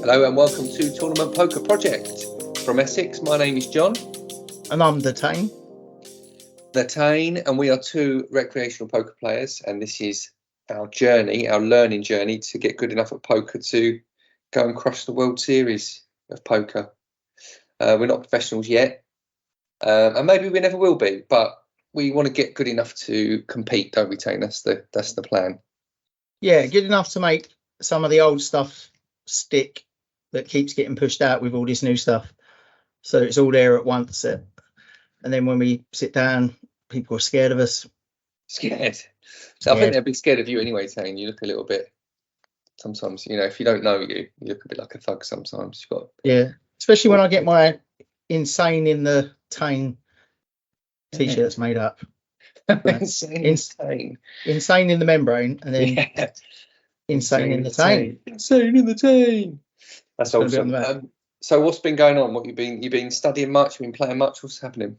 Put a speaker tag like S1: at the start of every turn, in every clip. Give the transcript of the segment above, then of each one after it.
S1: Hello and welcome to Tournament Poker Project from Essex. My name is Jon.
S2: And I'm Jon Tain.
S1: And we are two recreational poker players, and this is our journey, our learning journey to get good enough at poker to go and crush the World Series of poker. We're not professionals yet, and maybe we never will be, but we want to get good enough to compete, don't we, Tain? That's the plan.
S2: Yeah, good enough to make some of the old stuff stick that keeps getting pushed out with all this new stuff. So it's all there at once. And then when we sit down, people are scared of us.
S1: Scared? So I think they'd be scared of you anyway, Tain. You look a little bit, sometimes, if you don't know you look a bit like a thug sometimes.
S2: Yeah, especially when I get my insane in the Tain t-shirts made up.
S1: Insane
S2: in the membrane, and then insane in the Tain.
S1: Insane in the Tain. That's awesome. So what's been going on? You've been studying much? You've been playing much? What's happening?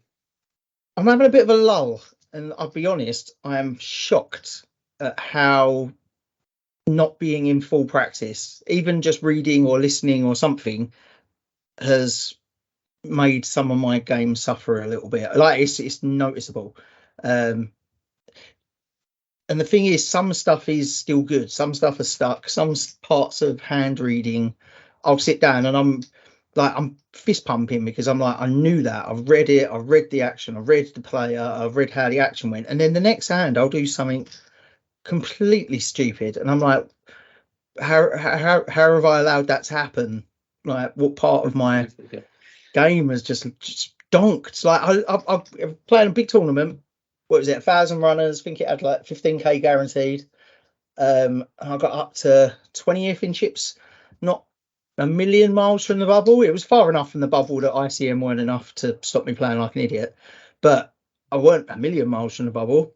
S2: I'm having a bit of a lull, and I'll be honest, I am shocked at how not being in full practice, even just reading or listening or something, has made some of my games suffer a little bit. Like it's noticeable. And the thing is, some stuff is still good. Some stuff is stuck. Some parts of hand reading, I'll sit down and I'm fist pumping because I'm like, I knew that. I've read it. I've read the action. I've read the player. I've read how the action went. And then the next hand, I'll do something completely stupid. And I'm like, how have I allowed that to happen? Like, what part of my game has just donked? Like, I'm playing a big tournament. What was it? 1,000 runners. I think it had like 15k guaranteed. I got up to 20th in chips, not a million miles from the bubble. It was far enough from the bubble that ICM weren't enough to stop me playing like an idiot, but I weren't a million miles from the bubble.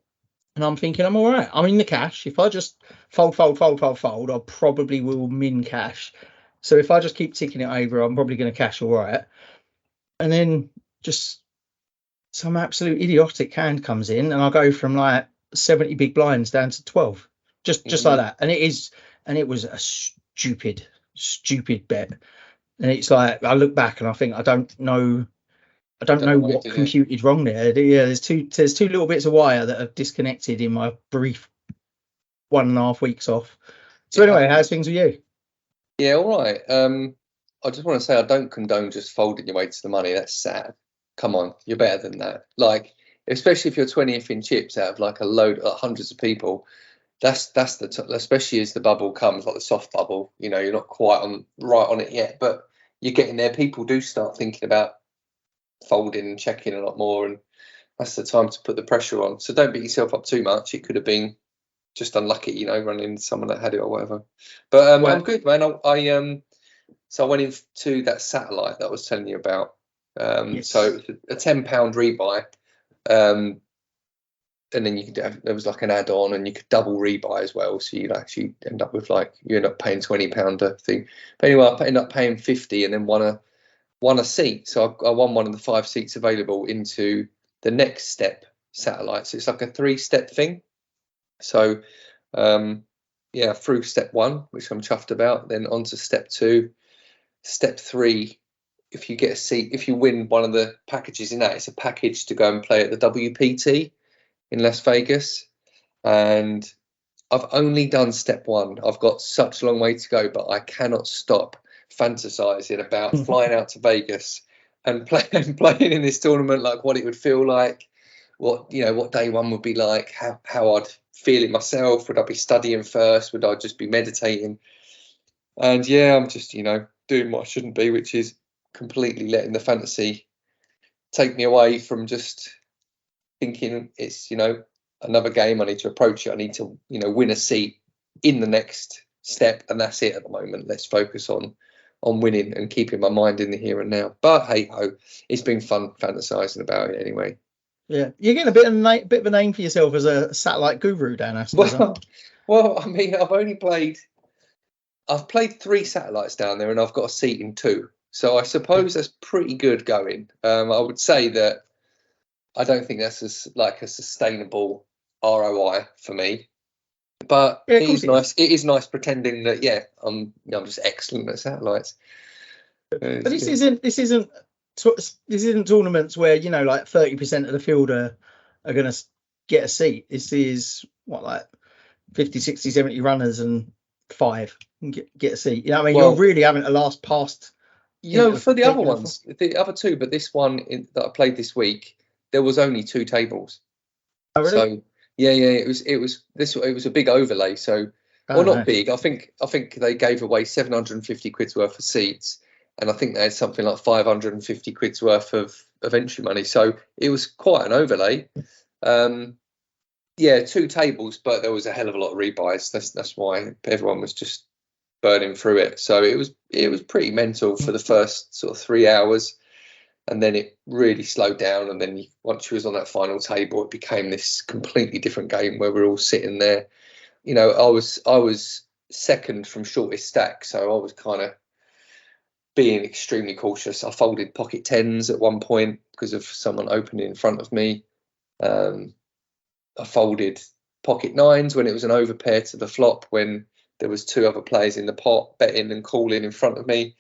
S2: And I'm thinking, I'm all right. I'm in the cash. If I just fold, I probably will min cash. So if I just keep ticking it over, I'm probably going to cash all right. And then just some absolute idiotic hand comes in, and I go from like 70 big blinds down to 12, just like that. And it was a stupid bet. And it's like, I look back and I think, I don't know what computed wrong there. Yeah, there's two little bits of wire that have disconnected in my brief 1.5 weeks off. So anyway, how's things with you?
S1: Yeah, all right. I just want to say I don't condone just folding your way to the money. That's sad. Come on, you're better than that. Like, especially if you're 20th in chips out of like a load of hundreds of people. That's especially as the bubble comes, like the soft bubble. You're not quite right on it yet, but you're getting there. People do start thinking about folding and checking a lot more, and that's the time to put the pressure on. So don't beat yourself up too much. It could have been just unlucky, running into someone that had it or whatever. But I'm good, man. So I went into that satellite that I was telling you about.
S2: Yes.
S1: So a £10 rebuy, and then there was like an add-on, and you could double rebuy as well. So you'd actually end up with you end up paying £20 thing. But anyway, I ended up paying 50 and then won a seat. So I won one of the 5 seats available into the next step satellite. So it's like a 3-step thing. So through step 1, which I'm chuffed about, then on to step 2. Step 3, if you get a seat, if you win one of the packages in that, it's a package to go and play at the WPT in Las Vegas. And I've only done step 1. I've got such a long way to go, but I cannot stop fantasizing about flying out to Vegas and playing in this tournament, like what it would feel like, what day one would be like, how I'd feel it myself. Would I be studying first? Would I just be meditating? And I'm just doing what I shouldn't be, which is completely letting the fantasy take me away from just thinking it's another game. I need to approach it. I need to win a seat in the next step, and that's it at the moment. Let's focus on winning and keeping my mind in the here and now. But hey ho, it's been fun fantasizing about it anyway.
S2: Yeah, you're getting a bit of a name for yourself as a satellite guru down there.
S1: Well, I mean, I've played 3 satellites down there, and I've got a seat in 2. So I suppose that's pretty good going. I would say that I don't think that's a sustainable ROI for me. But
S2: Yeah,
S1: it
S2: of course
S1: is nice. It is nice pretending that I'm just excellent at satellites.
S2: But this isn't tournaments where like 30% of the field are going to get a seat. This is like 50, 60, 70 runners and 5 get a seat. I mean, you're really having to last past.
S1: For the other ones, the other two, but this one that I played this week, there was only 2 tables.
S2: Oh, really?
S1: So it was a big overlay. So, not big. I think they gave away 750 quid's worth of seats, and I think they had something like 550 quid's worth of entry money. So it was quite an overlay. 2 tables, but there was a hell of a lot of rebuys. That's why everyone was just burning through it. So it was pretty mental for the first sort of 3 hours, and then it really slowed down. And then once you was on that final table, it became this completely different game where we're all sitting there. I was second from shortest stack, so I was kind of being extremely cautious. I folded pocket 10s at one point because of someone opening in front of me. I folded pocket 9s when it was an overpair to the flop, when there was 2 other players in the pot betting and calling in front of me.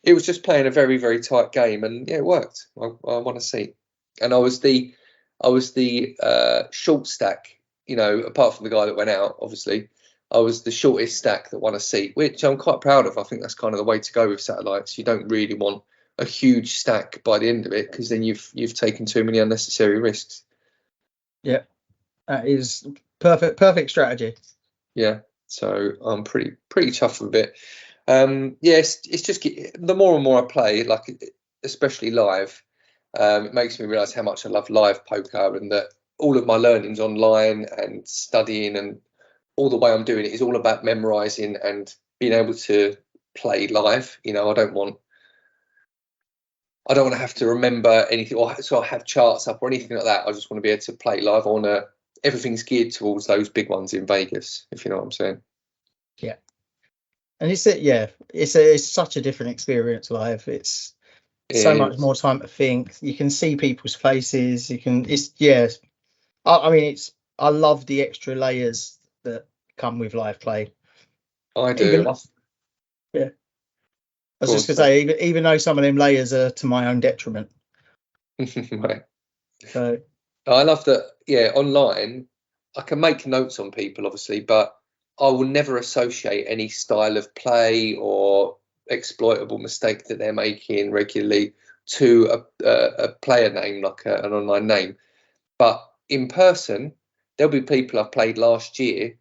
S1: It was just playing a very, very tight game, and it worked. I won a seat, and I was the short stack. Apart from the guy that went out, obviously, I was the shortest stack that won a seat, which I'm quite proud of. I think that's kind of the way to go with satellites. You don't really want a huge stack by the end of it, because then you've taken too many unnecessary risks.
S2: Yeah, that is perfect strategy.
S1: Yeah, so I'm pretty chuffed with it. It's just the more and more I play, like especially live, it makes me realise how much I love live poker, and that all of my learnings online and studying and all the way I'm doing it is all about memorising and being able to play live. I don't want to have to remember anything, or so I have charts up or anything like that. I just want to be able to play live on everything's geared towards those big ones in Vegas, if you know what I'm saying.
S2: Yeah. And it's such a different experience live. It's so much more time to think. You can see people's faces. I love the extra layers that come with live play.
S1: I do.
S2: I was just gonna say, even though some of them layers are to my own detriment.
S1: Right.
S2: So
S1: I love that. Yeah, online I can make notes on people, obviously, but I will never associate any style of play or exploitable mistake that they're making regularly to a player name, like an online name. But in person, there'll be people I've played last year,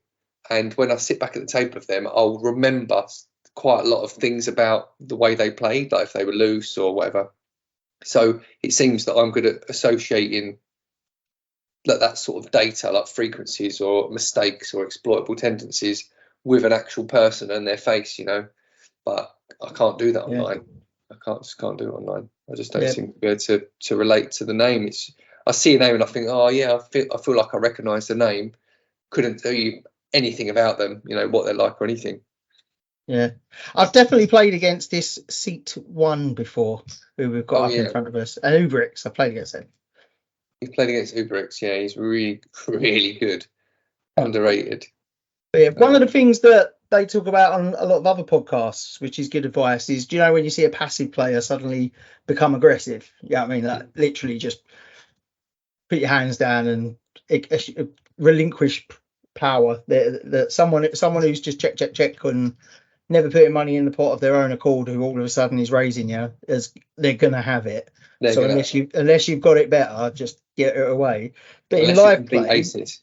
S1: and when I sit back at the table with them, I'll remember quite a lot of things about the way they played, like if they were loose or whatever. So it seems that I'm good at associating that sort of data, like frequencies or mistakes or exploitable tendencies, with an actual person and their face, but I can't do that online. I just can't do it online. I just don't seem to be able to relate to the name. I see a name and I think, oh yeah, I feel like I recognise the name. Couldn't tell you anything about them, what they're like or anything.
S2: Yeah, I've definitely played against this seat 1 before, who we've got in front of us, and Ubrix. I played against him.
S1: He's played against Ubrix. Yeah, he's really, really good. Underrated.
S2: But one of the things that they talk about on a lot of other podcasts, which is good advice, is when you see a passive player suddenly become aggressive? Yeah, I mean, like literally just put your hands down and relinquish power. That someone who's just check and never putting money in the pot of their own accord, who all of a sudden is raising you, as they're gonna have it. So unless you've got it better, just get it away. But in live play,
S1: aces.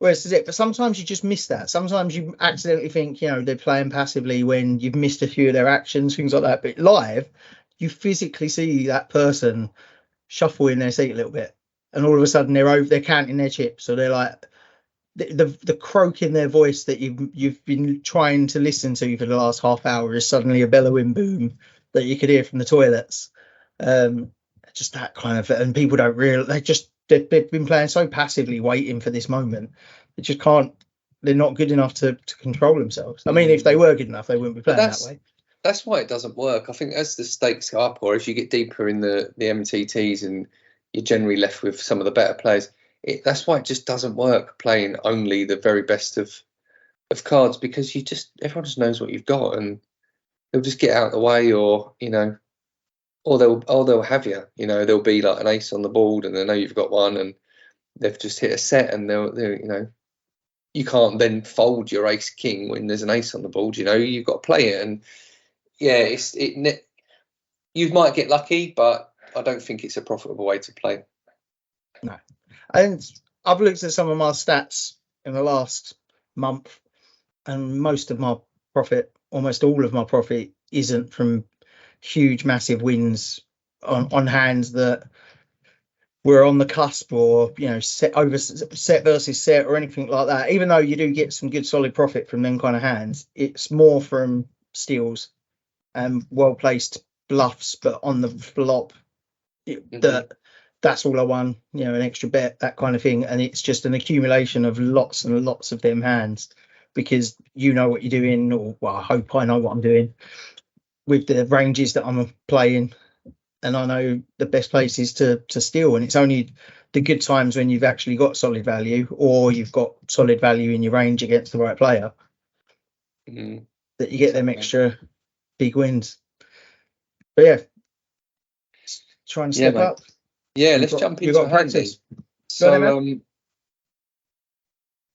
S2: Well, this is it. But sometimes you just miss that. Sometimes you accidentally think, they're playing passively when you've missed a few of their actions, things like that. But live, you physically see that person shuffle in their seat a little bit, and all of a sudden they're counting their chips. So they're like, the croak in their voice that you've been trying to listen to for the last half hour is suddenly a bellowing boom that you could hear from the toilets. Just that kind of, and people don't realize they've been playing so passively, waiting for this moment. They just can't. They're not good enough to control themselves. I mean, if they were good enough, they wouldn't be playing that way.
S1: That's why it doesn't work. I think as the stakes go up, or as you get deeper in the MTTs, and you're generally left with some of the better players, that's why it just doesn't work playing only the very best of of cards, because everyone just knows what you've got, and they'll just get out of the way, or or they'll have you. There'll be like an ace on the board, and they know you've got one, and they've just hit a set, and they'll you can't then fold your ace king when there's an ace on the board. You've got to play it, and yeah, you might get lucky, but I don't think it's a profitable way to play.
S2: No. And I've looked at some of my stats in the last month, and most of my profit, almost all of my profit, isn't from huge, massive wins on hands that were on the cusp, or set versus set or anything like that. Even though you do get some good solid profit from them kind of hands, it's more from steals and well placed bluffs, but on the flop, that's all I won. An extra bet, that kind of thing, and it's just an accumulation of lots and lots of them hands, because you know what you're doing, or well, I hope I know what I'm doing with the ranges that I'm playing, and I know the best places to steal. And it's only the good times when you've actually got solid value, or you've got solid value in your range against the right player, that you get them extra big wins. But yeah, trying to step up.
S1: Yeah, let's jump into a hand. So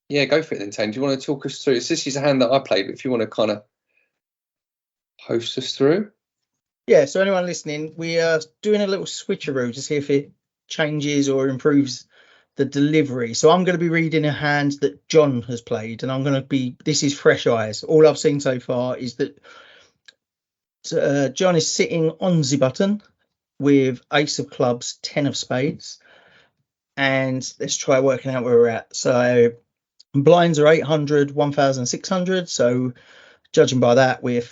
S1: yeah, go for it then, Tain. Do you want to talk us through? This is a hand that I played, but if you want to kind of host us through.
S2: Yeah, so anyone listening, we are doing a little switcheroo to see if it changes or improves the delivery. So I'm going to be reading a hand that Jon has played, and this is fresh eyes. All I've seen so far is that Jon is sitting on the button with ace of clubs, 10 of spades, and let's try working out where we're at. So blinds are 800, 1,600. So judging by that, we're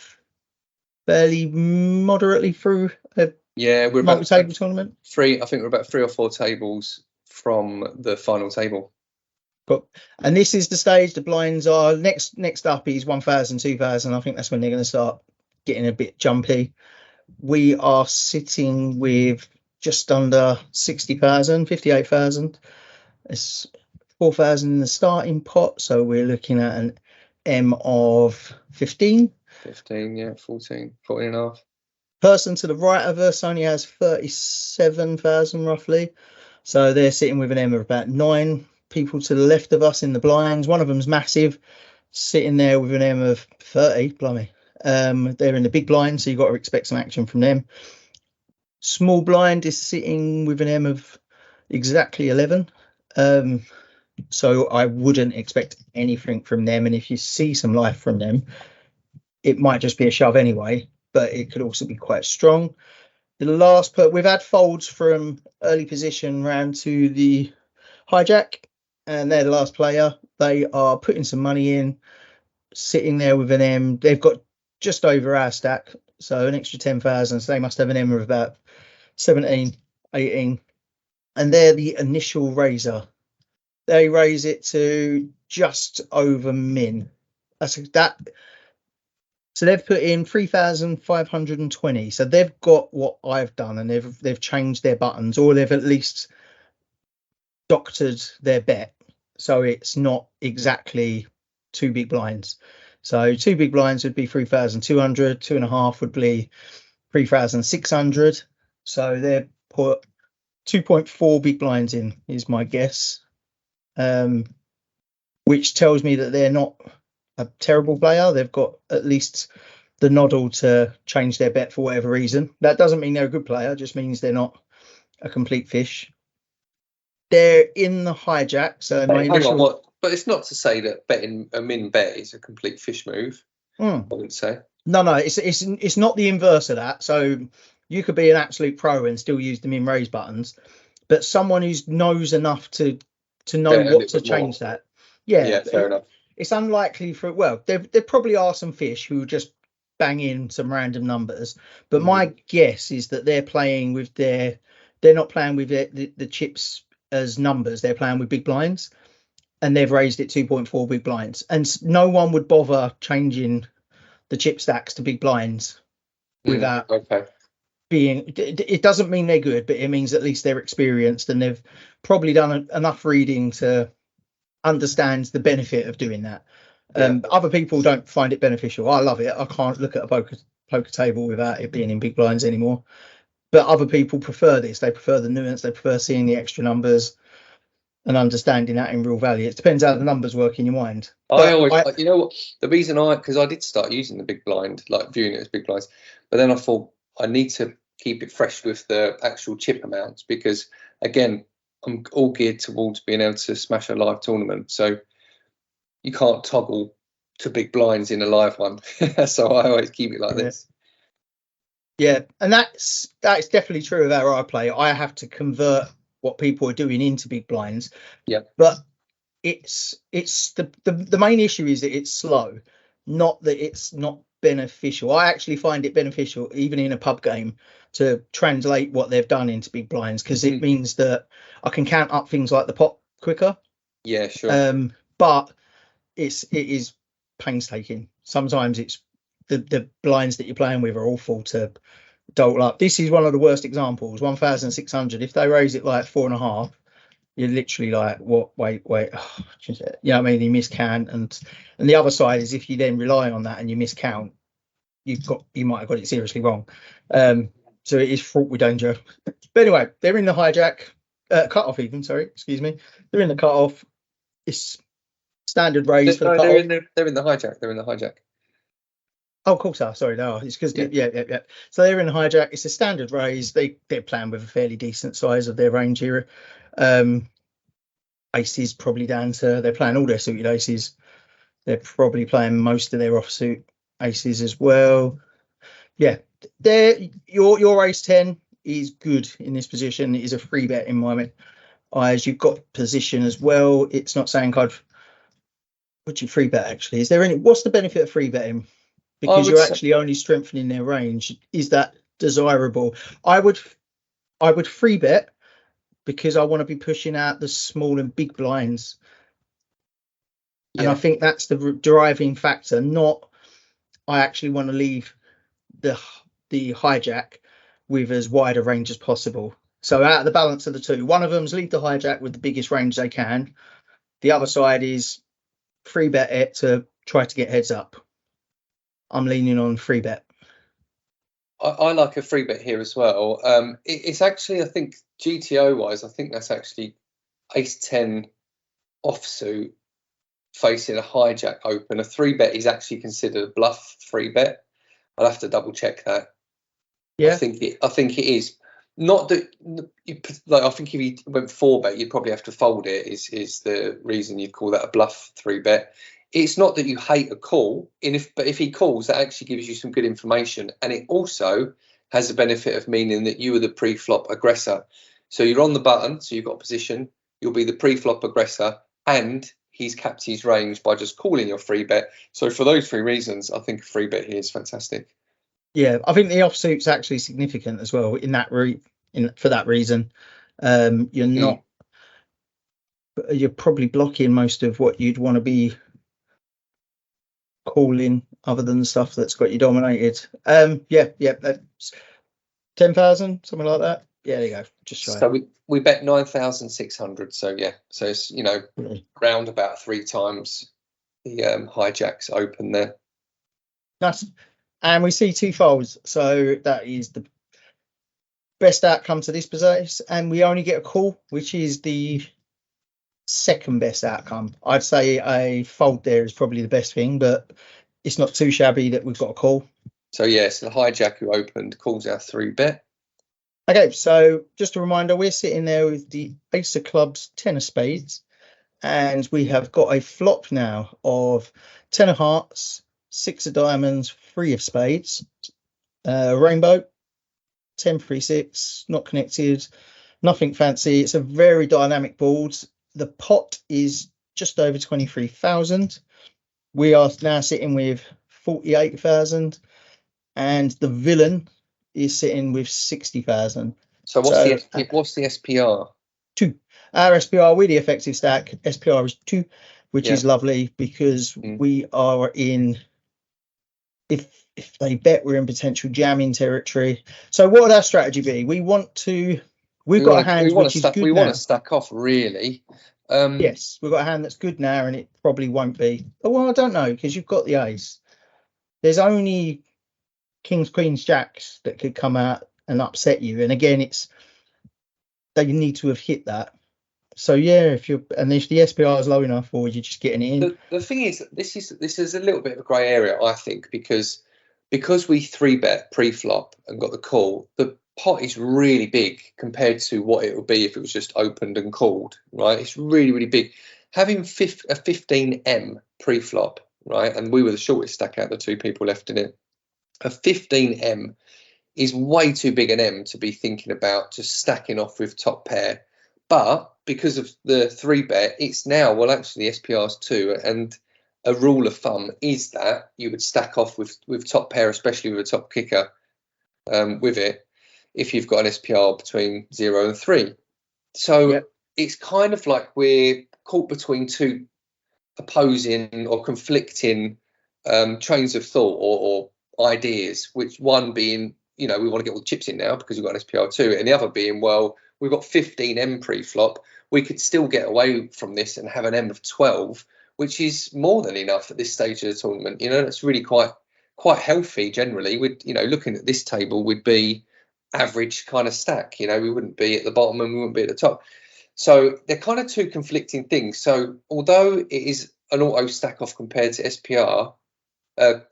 S2: fairly moderately through a
S1: we're
S2: multi-table tournament.
S1: I think we're about 3 or 4 tables from the final table.
S2: Cool. And this is the stage. The blinds are next up is 1,000, 2,000. I think that's when they're going to start getting a bit jumpy. We are sitting with just under 60,000, 58,000. It's 4,000 in the starting pot, so we're looking at an M of 15.
S1: 14 and a half.
S2: Person to the right of us only has 37,000 roughly, so they're sitting with an M of about 9. People to the left of us in the blinds, one of them's massive, sitting there with an M of 30. Blimey. They're in the big blind, so you've got to expect some action from them. Small blind is sitting with an M of exactly 11. So I wouldn't expect anything from them, and if you see some life from them, it might just be a shove anyway, but it could also be quite strong. We've had folds from early position round to the hijack, and they're the last player. They are putting some money in, sitting there with an M. They've got just over our stack, so an extra 10,000. So they must have an M of about 17, 18, and they're the initial raiser. They raise it to just over min. So they've put in 3,520. So they've got what I've done, and they've changed their buttons, or they've at least doctored their bet, so it's not exactly 2 big blinds. So 2 big blinds would be 3,200. 2.5 would be 3,600. So they've put 2.4 big blinds in, is my guess, which tells me that they're not a terrible player. They've got at least the noddle to change their bet for whatever reason. That doesn't mean they're a good player, just means they're not a complete fish. They're in the hijack, so
S1: but it's not to say that betting a min bet is a complete fish move. I wouldn't say. No,
S2: it's not the inverse of that. So you could be an absolute pro and still use the min raise buttons, but someone who knows enough to know what to change that. Yeah,
S1: fair enough.
S2: It's unlikely there probably are some fish who just bang in some random numbers, but my guess is that they're playing with they're not playing with the chips as numbers. They're playing with big blinds, and they've raised it 2.4 big blinds, and no one would bother changing the chip stacks to big blinds without being. It doesn't mean they're good, but it means at least they're experienced, and they've probably done enough reading to understand the benefit of doing that. Other people don't find it beneficial. I love it. I can't look at a poker table without it being in big blinds anymore. But other people prefer this. They prefer the nuance. They prefer seeing the extra numbers and understanding that in real value. It depends how the numbers work in your mind.
S1: I always, you know what, the reason because I did start using the big blind, like viewing it as big blinds, but then I thought I need to keep it fresh with the actual chip amounts, because again, I'm all geared towards being able to smash a live tournament. So you can't toggle to big blinds in a live one. So I always keep it like this.
S2: Yeah, and that's definitely true of how I play. I have to convert what people are doing into big blinds.
S1: Yeah.
S2: But it's the main issue is that it's slow, not that it's not beneficial. I actually find it beneficial, even in a pub game, to translate what they've done into big blinds, because it means that I can count up things like the pot quicker.
S1: Yeah, sure.
S2: But it is painstaking. Sometimes it's the blinds that you're playing with are awful to dole up. This is one of the worst examples. 1,600. If they raise it like 4.5, you're literally like, what? Wait. Oh, you know what I mean? You miscount, and the other side is if you then rely on that and you miscount, you might have got it seriously wrong. So it is fraught with danger. But anyway, they're in the hijack, cut-off even. Sorry, excuse me. They're in the cut-off. It's standard raise for the cut-off.
S1: They're in the hijack. They're in the hijack.
S2: Oh, of course. Sorry, no, it's because yeah. So they're in the hijack. It's a standard raise. They're playing with a fairly decent size of their range here. Aces probably down to, they're playing all their suited aces. They're probably playing most of their offsuit aces as well. Yeah, your ace 10 is good in this position. It is a free bet in my eyes. You've got position as well. It's not saying would you free bet actually? Is there any? What's the benefit of free betting? Because you're actually only strengthening their range. Is that desirable? I would free bet because I want to be pushing out the small and big blinds. Yeah. And I think that's the driving factor, not I actually want to leave the hijack with as wide a range as possible. So out of the balance of the two, one of them's leave the hijack with the biggest range they can. The other side is free bet it to try to get heads up. I'm leaning on free bet.
S1: I like a free bet here as well. It's actually, I think, GTO wise, I think that's actually ace 10 offsuit facing a hijack open. A 3-bet is actually considered a bluff 3-bet. I'll have to double check that. Yeah, I think it is. Not that I think if you went 4-bet, you'd probably have to fold it. Is the reason you'd call that a bluff 3-bet? It's not that you hate a call, but if he calls, that actually gives you some good information, and it also has the benefit of meaning that you are the pre-flop aggressor. So you're on the button, so you've got a position. You'll be the pre-flop aggressor, and he's capped his range by just calling your free bet. So for those three reasons, I think a free bet here is fantastic.
S2: Yeah, I think the offsuit's actually significant as well in that for that reason. You're probably blocking most of what you'd want to be calling, other than the stuff that's got you dominated. That's 10,000, something like that. Yeah, there you go. Just shy.
S1: So we bet 9,600. So yeah, so it's around about 3 times the hijacks open there.
S2: Nice. And we see 2 folds, so that is the best outcome to this position, and we only get a call, which is the second best outcome. I'd say a fold there is probably the best thing, but it's not too shabby that we've got a call.
S1: So yes, the hijack who opened calls our 3-bet.
S2: Okay, so just a reminder, we're sitting there with the ace of clubs, 10 of spades, and we have got a flop now of 10 of hearts, 6 of diamonds, 3 of spades, rainbow, 10 3 6, not connected, nothing fancy. It's a very dynamic board. The pot is just over 23,000. We are now sitting with 48,000, and the villain is sitting with 60,000.
S1: So what's the SPR?
S2: 2. Our SPR, we're the effective stack. SPR is 2, which is lovely because we are in. If they bet, we're in potential jamming territory. So what would our strategy be? We've got a hand which is good.
S1: We want to stack off really,
S2: Yes, we've got a hand that's good now, and it probably won't be. Oh, well, I don't know, because you've got the ace. There's only kings, queens, jacks that could come out and upset you. And again, they need to have hit that. So yeah, if the SPR is low enough, or you're just getting it in.
S1: The thing is, this is a little bit of a grey area, I think, because we 3-bet pre-flop and got the call. The pot is really big compared to what it would be if it was just opened and called, right? It's really, really big. Having a 15M pre-flop, right, and we were the shortest stack out of the two people left in it. A 15M is way too big an M to be thinking about just stacking off with top pair. But because of the 3-bet, it's now, well, actually the SPR's 2, and a rule of thumb is that you would stack off with top pair, especially with a top kicker with it, if you've got an SPR between 0 and 3. So it's kind of like we're caught between two opposing or conflicting trains of thought or ideas, which one being, we want to get all the chips in now because we've got an SPR2, and the other being, well, we've got 15M pre-flop. We could still get away from this and have an M of 12, which is more than enough at this stage of the tournament. That's really quite healthy generally. We'd, looking at this table, we'd be average kind of stack. We wouldn't be at the bottom and we wouldn't be at the top. So they're kind of two conflicting things. So although it is an auto stack off compared to SPR,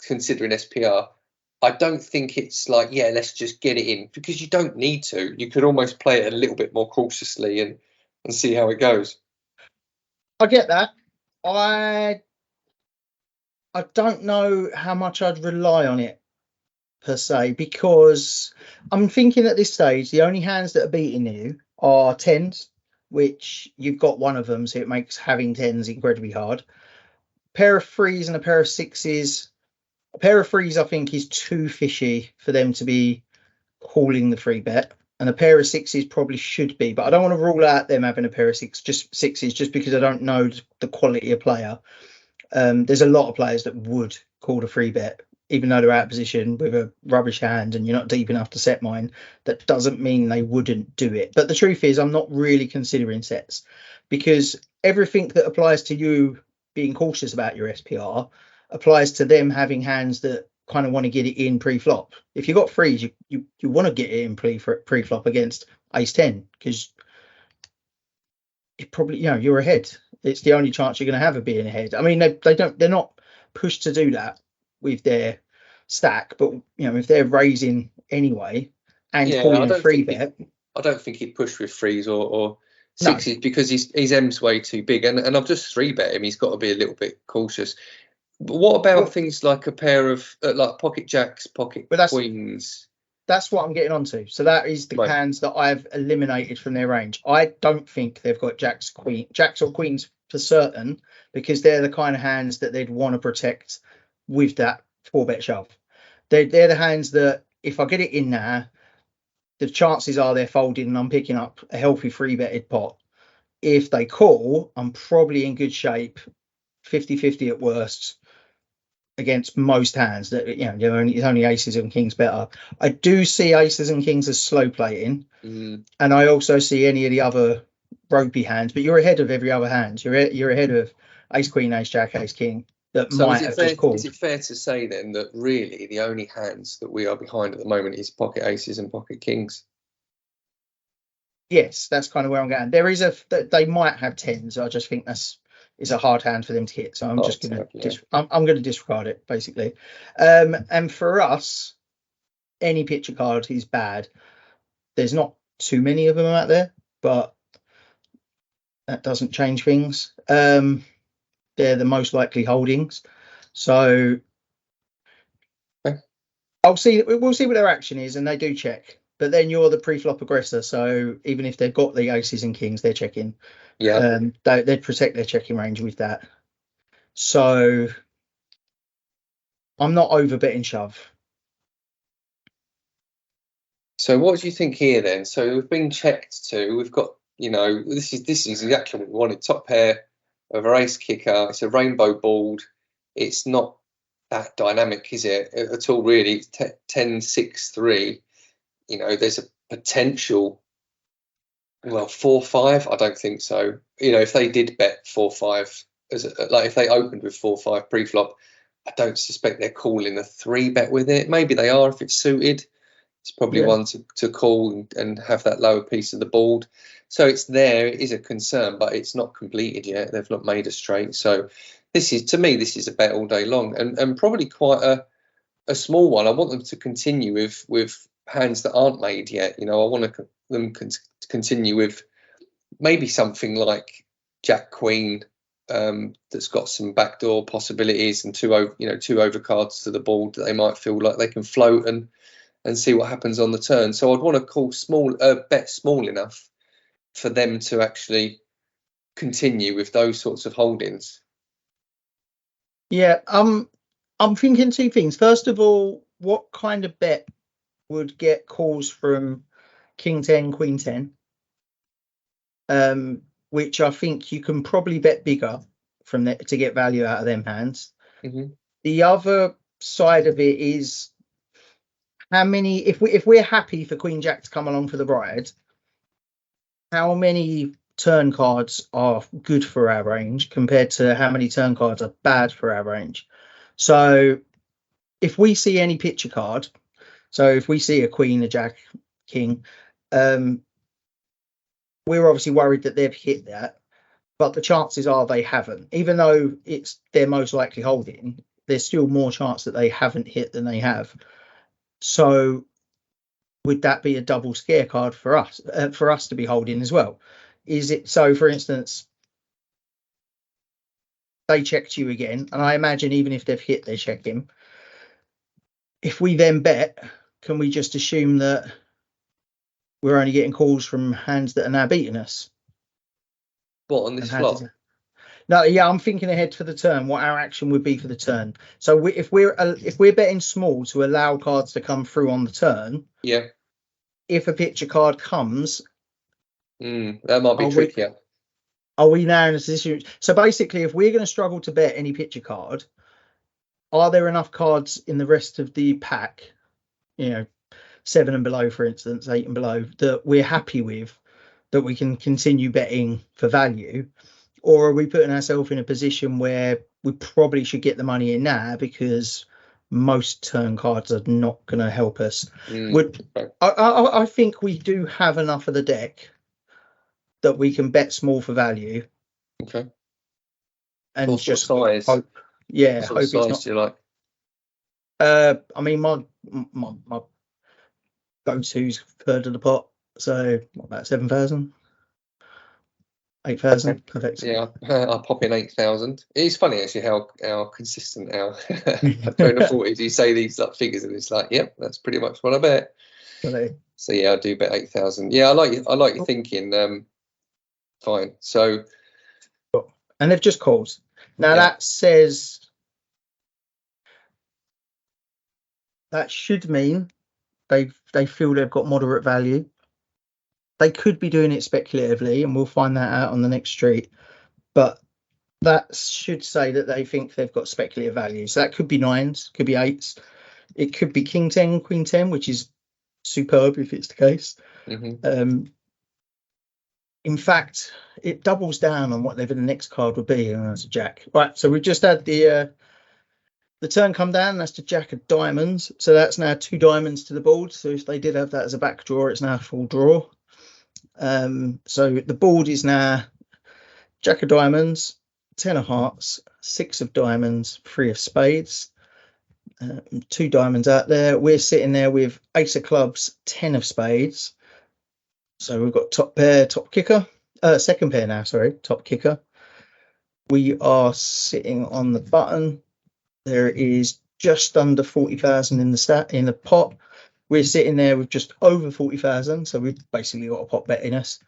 S1: considering SPR, I don't think it's like, let's just get it in, because you don't need to. You could almost play it a little bit more cautiously and see how it goes.
S2: I get that. I don't know how much I'd rely on it per se, because I'm thinking at this stage the only hands that are beating you are tens, which you've got one of them, so it makes having tens incredibly hard. A pair of threes and a pair of sixes. A pair of threes, I think, is too fishy for them to be calling the 3-bet, and a pair of sixes probably should be, but I don't want to rule out them having a pair of sixes just because I don't know the quality of player. There's a lot of players that would call the 3-bet, even though they're out of position with a rubbish hand and you're not deep enough to set mine. That doesn't mean they wouldn't do it. But the truth is, I'm not really considering sets, because everything that applies to you being cautious about your SPR applies to them having hands that kind of want to get it in pre-flop. If you've got threes, you want to get it in pre-flop against ace 10, because you probably, you're ahead. It's the only chance you're going to have of being ahead. I mean, they're not pushed to do that with their stack, but if they're raising anyway and calling a 3-bet,
S1: I don't think he'd push with threes or sixes, because his M's way too big, and I've just 3-bet him. He's got to be a little bit cautious. But what about things like a pair of like pocket jacks, pocket queens?
S2: That's what I'm getting onto. So that is the hands that I've eliminated from their range. I don't think they've got jacks or queens for certain, because they're the kind of hands that they'd want to protect with that 4-bet shove. They're the hands that if I get it in there, the chances are they're folding and I'm picking up a healthy 3-betted pot. If they call, I'm probably in good shape, 50-50 at worst, against most hands that it's only aces and kings better. I do see aces and kings as slow playing, and I also see any of the other ropey hands, but you're ahead of every other hand. You're ahead of ace queen, ace jack, ace king that might have just called.
S1: Is it fair to say then that really the only hands that we are behind at the moment is pocket aces and pocket kings?
S2: Yes, that's kind of where I'm going. They might have tens. I just think it's a hard hand for them to hit, so I'm just going to I'm going to disregard it basically. And for us, any picture card is bad. There's not too many of them out there, but that doesn't change things. They're the most likely holdings, so we'll see what their action is, and they do check. But then you're the pre-flop aggressor, so even if they've got the aces and kings, they're checking. They'd protect their checking range with that. So I'm not over betting shove.
S1: So what do you think here then? So we've been checked to. We've got, this is exactly what we wanted. Top pair of our ace kicker. It's a rainbow board. It's not that dynamic, is it, at all? Really, 10-6-3. There's a potential Well, 4-5, I don't think so. You know, if they did bet 4-5, like if they opened with 4-5 pre-flop, I don't suspect they're calling a 3-bet with it. Maybe they are if it's suited. It's probably one to call and have that lower piece of the board. So it's there. It is a concern, but it's not completed yet. They've not made a straight. So this is, to me, this is a bet all day long, and probably quite a small one. I want them to continue with hands that aren't made yet. You know, I want them to continue with maybe something like Jack Queen, that's got some backdoor possibilities, and two overcards to the board that they might feel like they can float and see what happens on the turn. So I'd want to call bet small enough for them to actually continue with those sorts of holdings.
S2: Yeah, I'm thinking two things. First of all, what kind of bet would get calls from King 10, Queen 10? Which I think you can probably bet bigger from that to get value out of them hands.
S1: Mm-hmm.
S2: The other side of it is how many, if we're happy for Queen Jack to come along for the ride, how many turn cards are good for our range compared to how many turn cards are bad for our range. So if we see any picture card, so if we see a Queen, a Jack, King, we're obviously worried that they've hit that, but the chances are they haven't. Even though it's their most likely holding, there's still more chance that they haven't hit than they have. So would that be a double scare card for us to be holding as well? Is it so, for instance, they checked you again, and I imagine even if they've hit, they check him. If we then bet, can we just assume that we're only getting calls from hands that are now beating us?
S1: What, on this flop?
S2: No, yeah, I'm thinking ahead for the turn. What our action would be for the turn. So if we're betting small to allow cards to come through on the turn,
S1: yeah.
S2: If a picture card comes,
S1: that might be trickier.
S2: Are we now in a position? So basically, if we're going to struggle to bet any picture card, are there enough cards in the rest of the pack, 7 and below, for instance, 8 and below, that we're happy with, that we can continue betting for value? Or are we putting ourselves in a position where we probably should get the money in now because most turn cards are not going to help us? I think we do have enough of the deck that we can bet small for value.
S1: Okay.
S2: And
S1: what
S2: just
S1: size?
S2: hope. Yeah,
S1: what hope size it's not. Do you like?
S2: I mean, my go-to's third of the pot, so about 7,000. 8,000. Perfect.
S1: Yeah, I'll pop in 8,000. It's funny actually how consistent our train of thought is. You say these figures and it's like, yep, that's pretty much what I bet.
S2: Really?
S1: So yeah, I do bet 8,000. Yeah, I like your thinking. Fine. So,
S2: and they've just called. Now that says that should mean they feel they've got moderate value. They could be doing it speculatively, and we'll find that out on the next street. But that should say that they think they've got speculative value. So that could be 9s, could be 8s. It could be King 10, Queen 10, which is superb if it's the case.
S1: Mm-hmm.
S2: In fact, it doubles down on whatever the next card would be. That's a Jack. Right, so we've just had the turn come down. That's the Jack of diamonds. So that's now 2 diamonds to the board. So if they did have that as a back draw, it's now a full draw. So the board is now Jack of diamonds, 10 of hearts, 6 of diamonds, 3 of spades, 2 diamonds out there. We're sitting there with ace of clubs, 10 of spades. So we've got top pair, top kicker. Second pair now, sorry, top kicker. We are sitting on the button. There is just under 40,000 in the pot. We're sitting there with just over 40,000, so we've basically got a pot bet in us,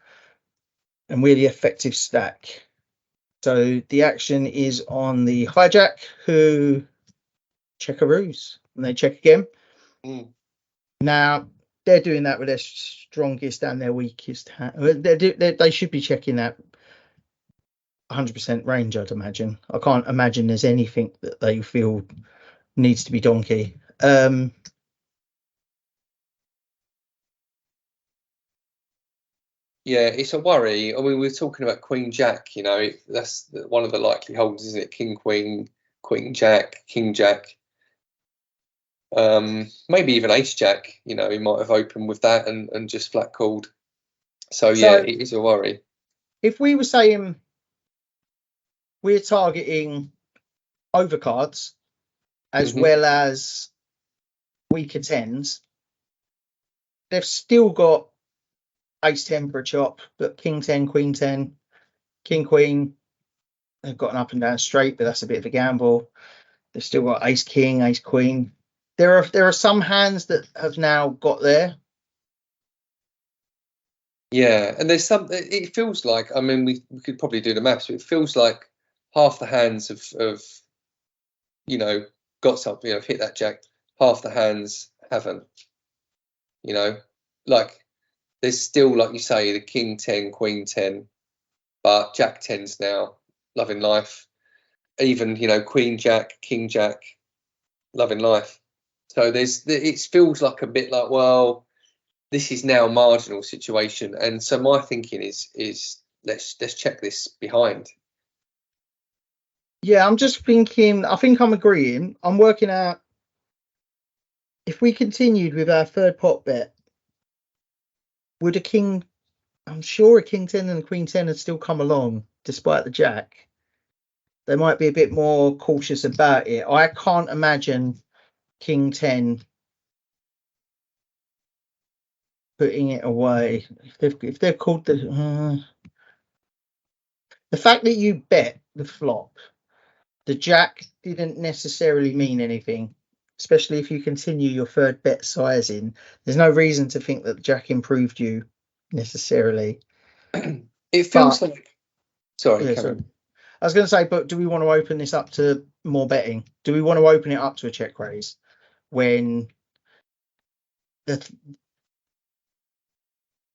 S2: and we're the effective stack. So the action is on the hijack, who checkaroos, and they check again. Now they're doing that with their strongest and their weakest hand. They should be checking that 100% range, I'd imagine. I can't imagine there's anything that they feel needs to be donkey. Yeah,
S1: Yeah, it's a worry. I mean, we're talking about Queen Jack. You know, that's one of the likely holds, isn't it? King Queen, Queen Jack, King Jack. Maybe even Ace Jack. You know, he might have opened with that and just flat called. So yeah,
S2: So
S1: it is a worry.
S2: if we were saying we're targeting overcards as
S1: Mhm.
S2: well as weaker tens, they've still got ace 10 for a chop, but king 10, queen 10, king queen. They've got an up and down straight, but that's a bit of a gamble. They've still got ace king, ace queen. There are some hands that have now got there.
S1: Yeah, and there's some. It feels like. I mean, we could probably do the maths, but it feels like half the hands have you know got something. You know, hit that jack. Half the hands haven't. You know, like there's still, like you say, the king 10, queen 10, but jack 10's now loving life. Even, you know, queen jack, king jack, loving life. So it feels like a bit like, well, this is now a marginal situation. And so my thinking is let's check this behind.
S2: Yeah, I'm just thinking, I think I'm agreeing. I'm working out if we continued with our third pot bet, would a king, I'm sure a king 10 and a queen 10 had still come along despite the jack. They might be a bit more cautious about it. I can't imagine king 10 putting it away. If they've called the fact that you bet the flop, the jack didn't necessarily mean anything, especially if you continue your third bet sizing. There's no reason to think that the jack improved you necessarily.
S1: It feels
S2: But
S1: like, sorry,
S2: yeah, so
S1: Karen.
S2: I was going to say, but do we want to open this up to more betting? Do we want to open it up to a check raise when the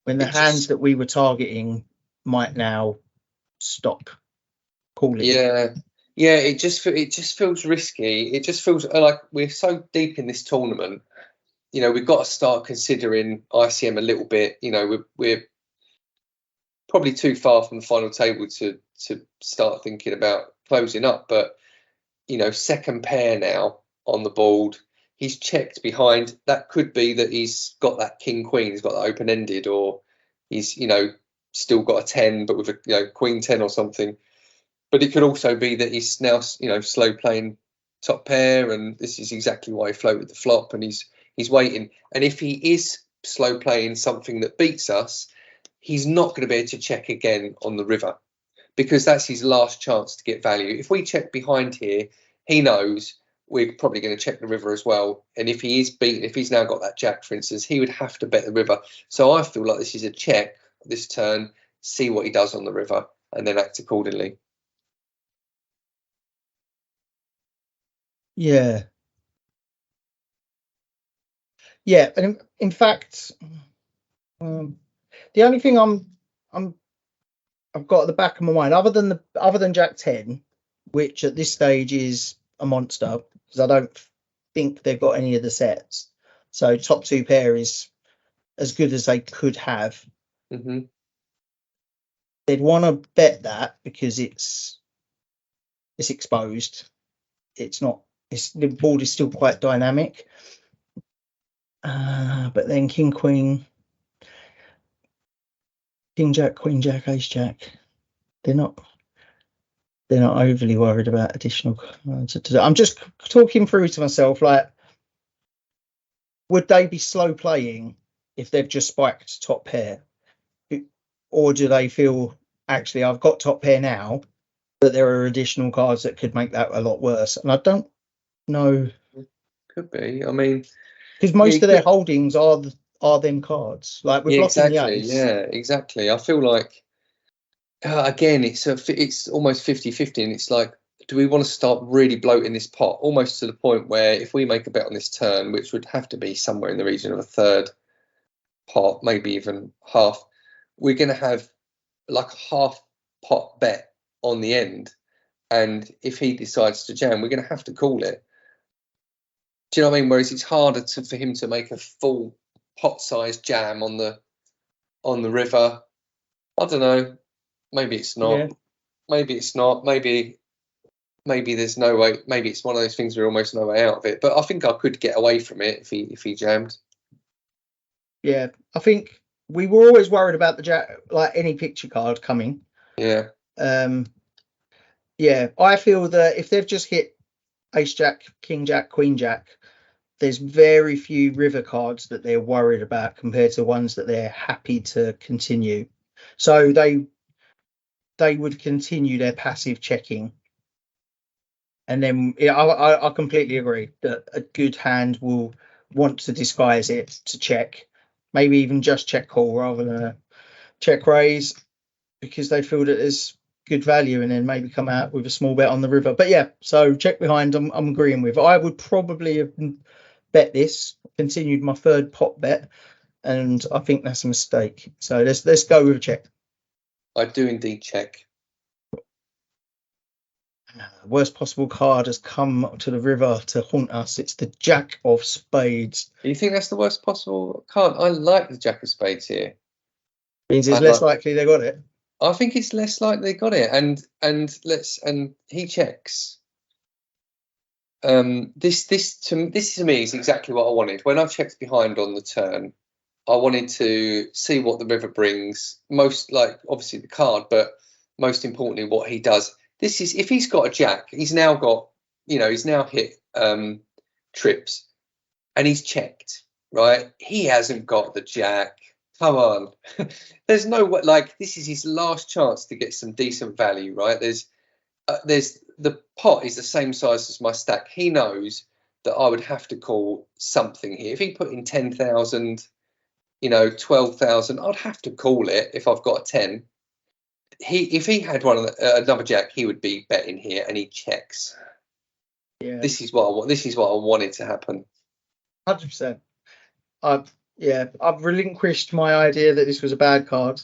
S1: It
S2: hands
S1: just,
S2: that we were targeting might now stop calling?
S1: yeah, yeah. It just feels risky. It just feels like we're so deep in this tournament. You know, we've got to start considering ICM a little bit. You know, we're probably too far from the final table to start thinking about closing up. But you know, second pair now on the board. He's checked behind. That could be that he's got that king queen. He's got that open ended, or he's still got a 10, but with a queen 10 or something. But it could also be that he's now slow playing top pair, and this is exactly why he floated the flop, and he's waiting. And if he is slow playing something that beats us, he's not going to be able to check again on the river, because that's his last chance to get value. If we check behind here, he knows we're probably going to check the river as well. And if he is beaten, if he's now got that jack, for instance, he would have to bet the river. So I feel like this is a check this turn, see what he does on the river, and then act accordingly.
S2: Yeah, yeah. And in fact, the only thing I've got at the back of my mind, other than Jack 10, which at this stage is a monster, because I don't think they've got any of the sets. So top two pair is as good as they could have.
S1: Mm-hmm.
S2: They'd want to bet that because it's exposed. It's not. The board is still quite dynamic. But then King Queen, King Jack, Queen Jack, Ace Jack. They're not. They're not overly worried about additional. I'm just talking through to myself, like, would they be slow playing if they've just spiked top pair, or do they feel actually I've got top pair now, but there are additional cards that could make that a lot worse? And I don't know,
S1: Could be. I mean,
S2: because
S1: yeah,
S2: most of their holdings are them cards. Like we're
S1: yeah,
S2: blocking the
S1: exactly.
S2: ace.
S1: Yeah, exactly. I feel like again, it's almost 50-50, and it's like, do we want to start really bloating this pot almost to the point where if we make a bet on this turn, which would have to be somewhere in the region of a third pot, maybe even half, we're going to have like a half pot bet on the end, and if he decides to jam, we're going to have to call it. Do you know what I mean? Whereas it's harder for him to make a full pot size jam on the river. I don't know. Maybe it's not.
S2: Yeah.
S1: Maybe it's not. Maybe there's no way. Maybe it's one of those things where almost no way out of it. But I think I could get away from it if he jammed.
S2: Yeah, I think we were always worried about the jack, like any picture card coming.
S1: Yeah.
S2: Yeah, I feel that if they've just hit ace jack, king jack, queen jack, there's very few river cards that they're worried about compared to ones that they're happy to continue. So they would continue their passive checking. And then yeah, I completely agree that a good hand will want to disguise it to check, maybe even just check call rather than a check raise, because they feel that there's good value, and then maybe come out with a small bet on the river. But yeah, so check behind. I'm agreeing with. I would probably have bet this, continued my third pot bet, and I think that's a mistake. So let's go with a check.
S1: I do indeed check.
S2: Worst possible card has come to the river to haunt us. It's the Jack of Spades.
S1: You think that's the worst possible card? I like the Jack of Spades here.
S2: Means it's less likely they got it.
S1: I think it's less likely they got it, and he checks. This to me is exactly what I wanted. When I checked behind on the turn, I wanted to see what the river brings. Most, like, obviously the card, but most importantly what he does. This is, if he's got a jack, he's now got, he's now hit trips, and he's checked, right? He hasn't got the jack. Come on. There's no way, like, this is his last chance to get some decent value, right? There's the pot is the same size as my stack. He knows that I would have to call something here. If he put in 10,000, 12,000, I'd have to call it if I've got a 10. If he had another jack, he would be betting here, and he checks.
S2: Yeah.
S1: This is what I want. This is what I wanted to happen.
S2: 100%. I've relinquished my idea that this was a bad card.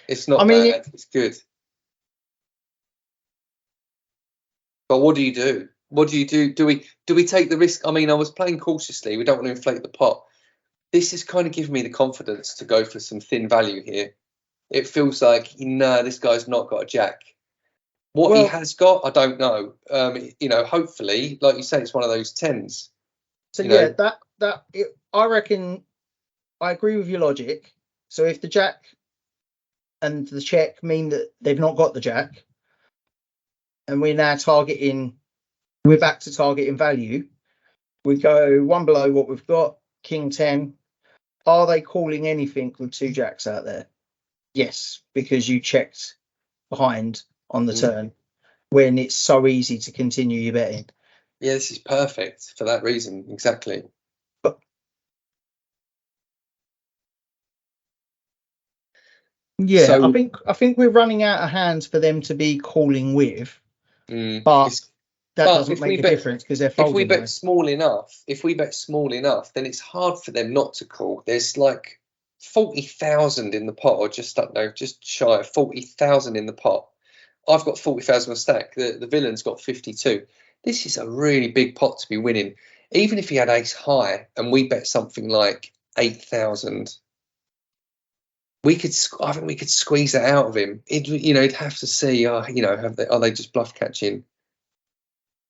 S1: It's not bad. It's good. But what do you do? What do you do? Do we take the risk? I mean, I was playing cautiously. We don't want to inflate the pot. This has kind of given me the confidence to go for some thin value here. It feels like, this guy's not got a jack. What he has got, I don't know. Hopefully, like you say, it's one of those 10s.
S2: So I reckon I agree with your logic. So if the jack and the check mean that they've not got the jack, and we're back to targeting value, we go one below what we've got, king 10. Are they calling anything with two jacks out there? Yes, because you checked behind on the turn when it's so easy to continue your betting.
S1: Yeah, this is perfect for that reason. Exactly.
S2: Yeah, so, I think we're running out of hands for them to be calling with, but that doesn't make a difference because they're folding.
S1: If we bet small enough, then it's hard for them not to call. There's like 40,000 in the pot, or just shy of 40,000 in the pot. I've got 40,000 on stack. The villain's got 52. This is a really big pot to be winning. Even if he had ace high and we bet something like 8,000, I think we could squeeze that out of him. He'd have to see, are they just bluff catching?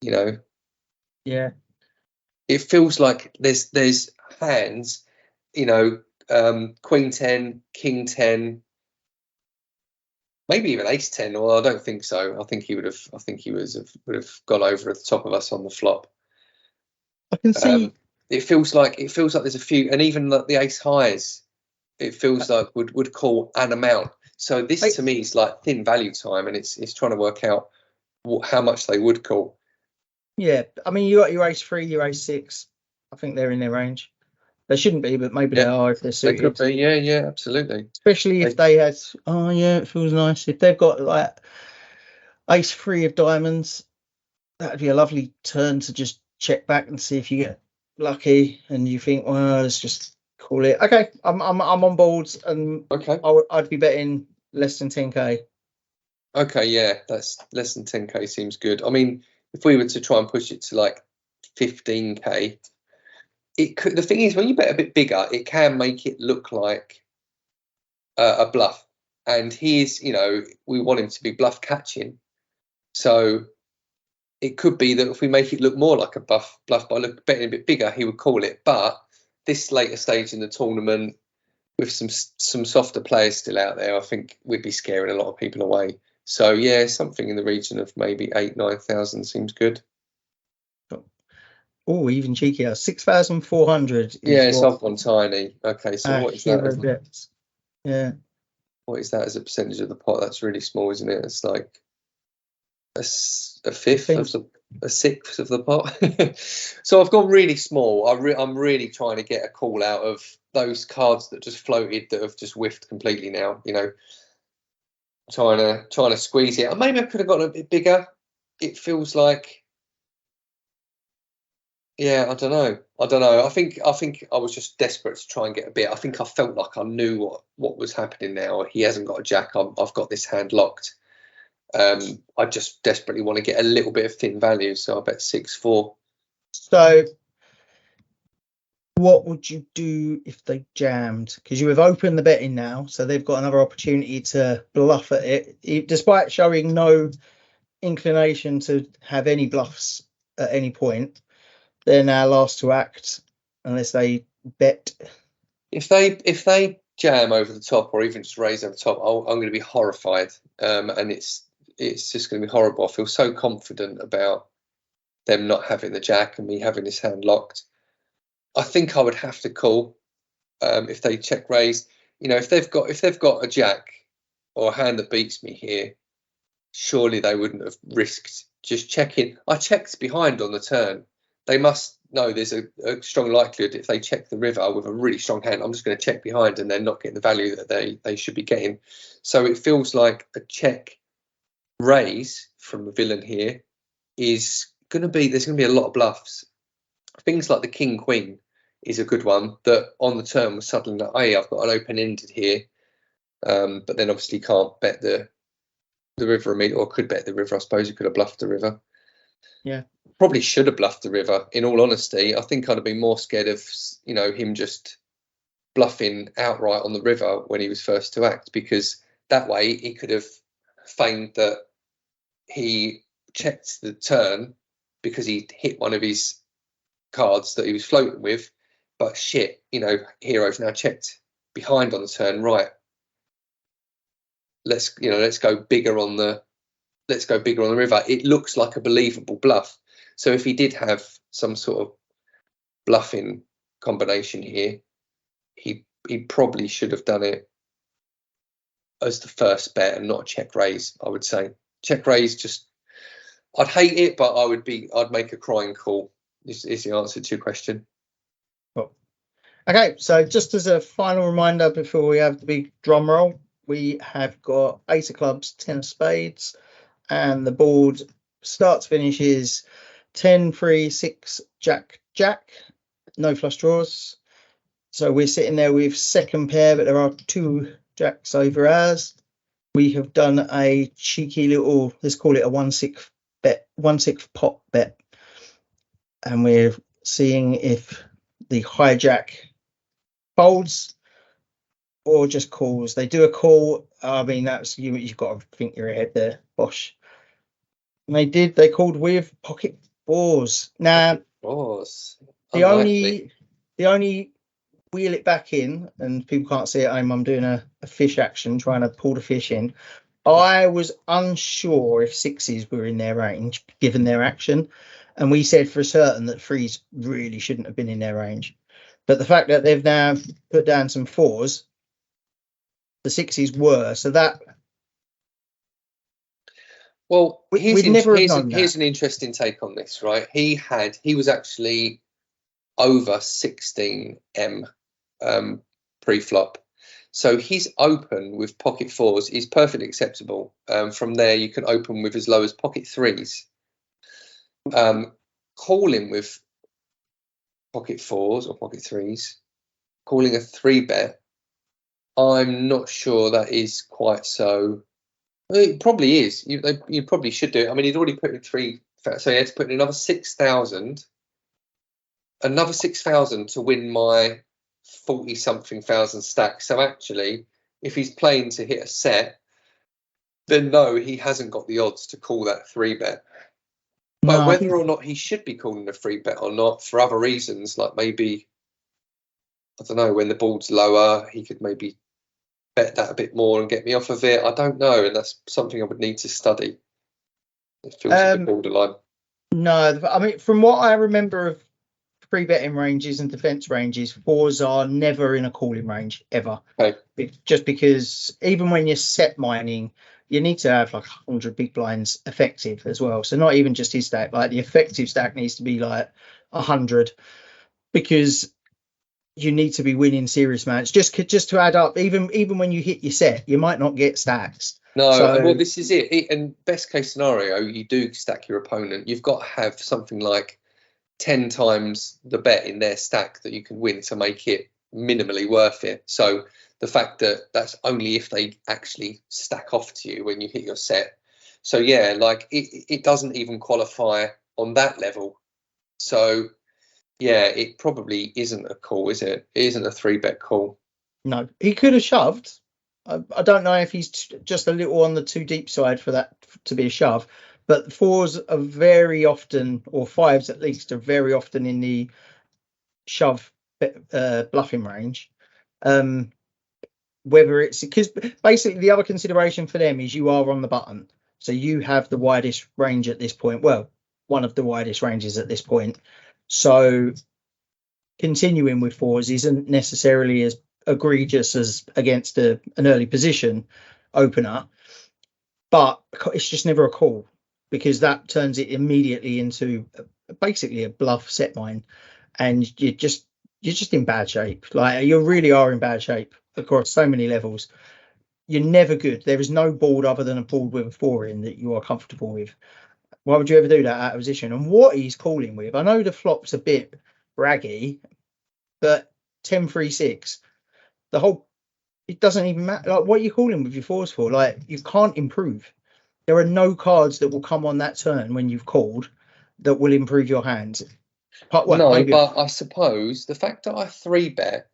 S2: Yeah.
S1: It feels like there's hands, queen 10, king 10, maybe even ace 10. Well, I don't think so. I think he would have gone over at the top of us on the flop.
S2: I can see.
S1: It feels like there's a few, and even like the ace highs, it feels like would call an amount. So this to me is like thin value time, and it's trying to work out how much they would call.
S2: Yeah, I mean, you got your ace 3, your ace 6. I think they're in their range. They shouldn't be, but maybe they are if they're suited.
S1: They could be, yeah, absolutely.
S2: Especially if they had, it feels nice. If they've got like ace 3 of diamonds, that'd be a lovely turn to just check back and see if you get lucky and you think, well, let's just call it. Okay, I'm on board, and
S1: okay,
S2: I'd be betting less than 10k.
S1: Okay, yeah, that's less than 10k seems good. I mean, if we were to try and push it to like 15k, it could. The thing is, when you bet a bit bigger, it can make it look like a bluff. and he's, you know, we want him to be bluff catching. So it could be that if we make it look more like a bluff by betting a bit bigger, he would call it. But this later stage in the tournament, with some softer players still out there, I think we'd be scaring a lot of people away. So yeah, something in the region of maybe 8,000-9,000 seems good.
S2: Oh, even cheekier, 6,400.
S1: Yeah, it's off on tiny. Okay, so what is that?
S2: Yeah.
S1: What is that as a percentage of the pot? That's really small, isn't it? It's like a fifth of a sixth of the pot. So I've gone really small. I'm really trying to get a call out of those cards that just floated, that have just whiffed completely now. You know, trying to squeeze it. And maybe I could have gotten a bit bigger. It feels like, yeah, I don't know. I think I was just desperate to try and get a bit. I think I felt like I knew what was happening now. He hasn't got a jack. I've got this hand locked. I just desperately want to get a little bit of thin value, so I bet 6-4.
S2: So what would you do if they jammed? Because you have opened the betting now, so they've got another opportunity to bluff at it, despite showing no inclination to have any bluffs at any point. They're now last to act unless they bet.
S1: If they jam over the top, or even just raise over the top, I'm going to be horrified, and it's just going to be horrible. I feel so confident about them not having the jack and me having this hand locked. I think I would have to call if they check raise. You know, if they've got a jack or a hand that beats me here, surely they wouldn't have risked just checking. I checked behind on the turn. They must know there's a strong likelihood if they check the river with a really strong hand, I'm just going to check behind and they're not getting the value that they should be getting. So it feels like a check raise from the villain here is going to be, there's going to be a lot of bluffs. Things like the king queen is a good one, that on the turn was suddenly like, hey, I've got an open ended here, but then obviously can't bet the river immediately, or could bet the river. I suppose you could have bluffed the river.
S2: Yeah,
S1: probably should have bluffed the river, in all honesty. I think I'd have been more scared of, you know, him just bluffing outright on the river when he was first to act, because that way he could have feigned that he checked the turn because he hit one of his cards that he was floating with. But shit, you know, hero's now checked behind on the turn, right? Let's go bigger on the river. It looks like a believable bluff. So if he did have some sort of bluffing combination here, he probably should have done it as the first bet and not a check raise. I would say check raise, just, I'd hate it, but I'd make a crying call. Is the answer to your question.
S2: Cool. Okay, so just as a final reminder before we have the big drum roll, we have got ace of clubs, 10 of spades, and the board starts finishes 10, 3, 6, jack, jack, no flush draws. So we're sitting there with second pair, but there are 2 jacks over ours. We have done a cheeky little, let's call it a 1/6 bet, 1/6 pot bet, and we're seeing if the hijack folds or just calls. They do a call. I mean, that's you've got to think you're ahead there, Bosh. And they called with pocket fours. Now, the only wheel it back in, and people can't see it at home, I'm doing a fish action, trying to pull the fish in. I was unsure if sixes were in their range given their action, and we said for certain that threes really shouldn't have been in their range. But the fact that they've now put down some fours, the sixes were, so that.
S1: Well, here's an interesting take on this, right? He was actually over 16M pre-flop. So he's open with pocket fours is perfectly acceptable. From there, you can open with as low as pocket threes. Calling with pocket fours or pocket threes, calling a 3-bet, I'm not sure that is quite so. It probably is. You probably should do it. I mean, he'd already put in 3, so he had to put in another 6,000. Another 6,000 to win my 40-something thousand stack. So actually, if he's playing to hit a set, then no, he hasn't got the odds to call that 3-bet. But
S2: No,
S1: whether or not he should be calling a 3-bet or not, for other reasons, like maybe, I don't know, when the board's lower, he could maybe bet that a bit more and get me off of it. I don't know, and that's something I would need to study. It feels a bit borderline.
S2: No, I mean, from what I remember of free betting ranges and defence ranges, 4s are never in a calling range ever.
S1: Okay.
S2: Just because even when you're set mining, you need to have like 100 big blinds effective as well. So not even just his stack, like the effective stack needs to be like 100, because you need to be winning serious match just to add up. Even when you hit your set, you might not get stacks.
S1: No,
S2: So,
S1: well, this is it. And best case scenario, you do stack your opponent. You've got to have something like 10 times the bet in their stack that you can win to make it minimally worth it. So the fact that that's only if they actually stack off to you when you hit your set. So yeah, like it doesn't even qualify on that level. So yeah, it probably isn't a call, is it? It isn't a 3-bet call.
S2: no, he could have shoved. I don't know if he's just a little on the too deep side for that to be a shove, but 4s are very often, or 5s at least, are very often in the shove bluffing range. Whether it's because basically the other consideration for them is you are on the button, so you have the widest range at this point. Well, one of the widest ranges at this point. So continuing with 4s isn't necessarily as egregious as against an early position opener, but it's just never a call, because that turns it immediately into basically a bluff set mine, and you're just in bad shape. Like, you really are in bad shape across so many levels. You're never good. There is no board other than a board with a 4 in that you are comfortable with. Why would you ever do that out of position? And what he's calling with, I know the flop's a bit braggy, but 10-3-6, the whole, it doesn't even matter. Like, what are you calling with your 4s for? Like, you can't improve. There are no cards that will come on that turn when you've called that will improve your hand.
S1: No, but I suppose the fact that I 3-bet,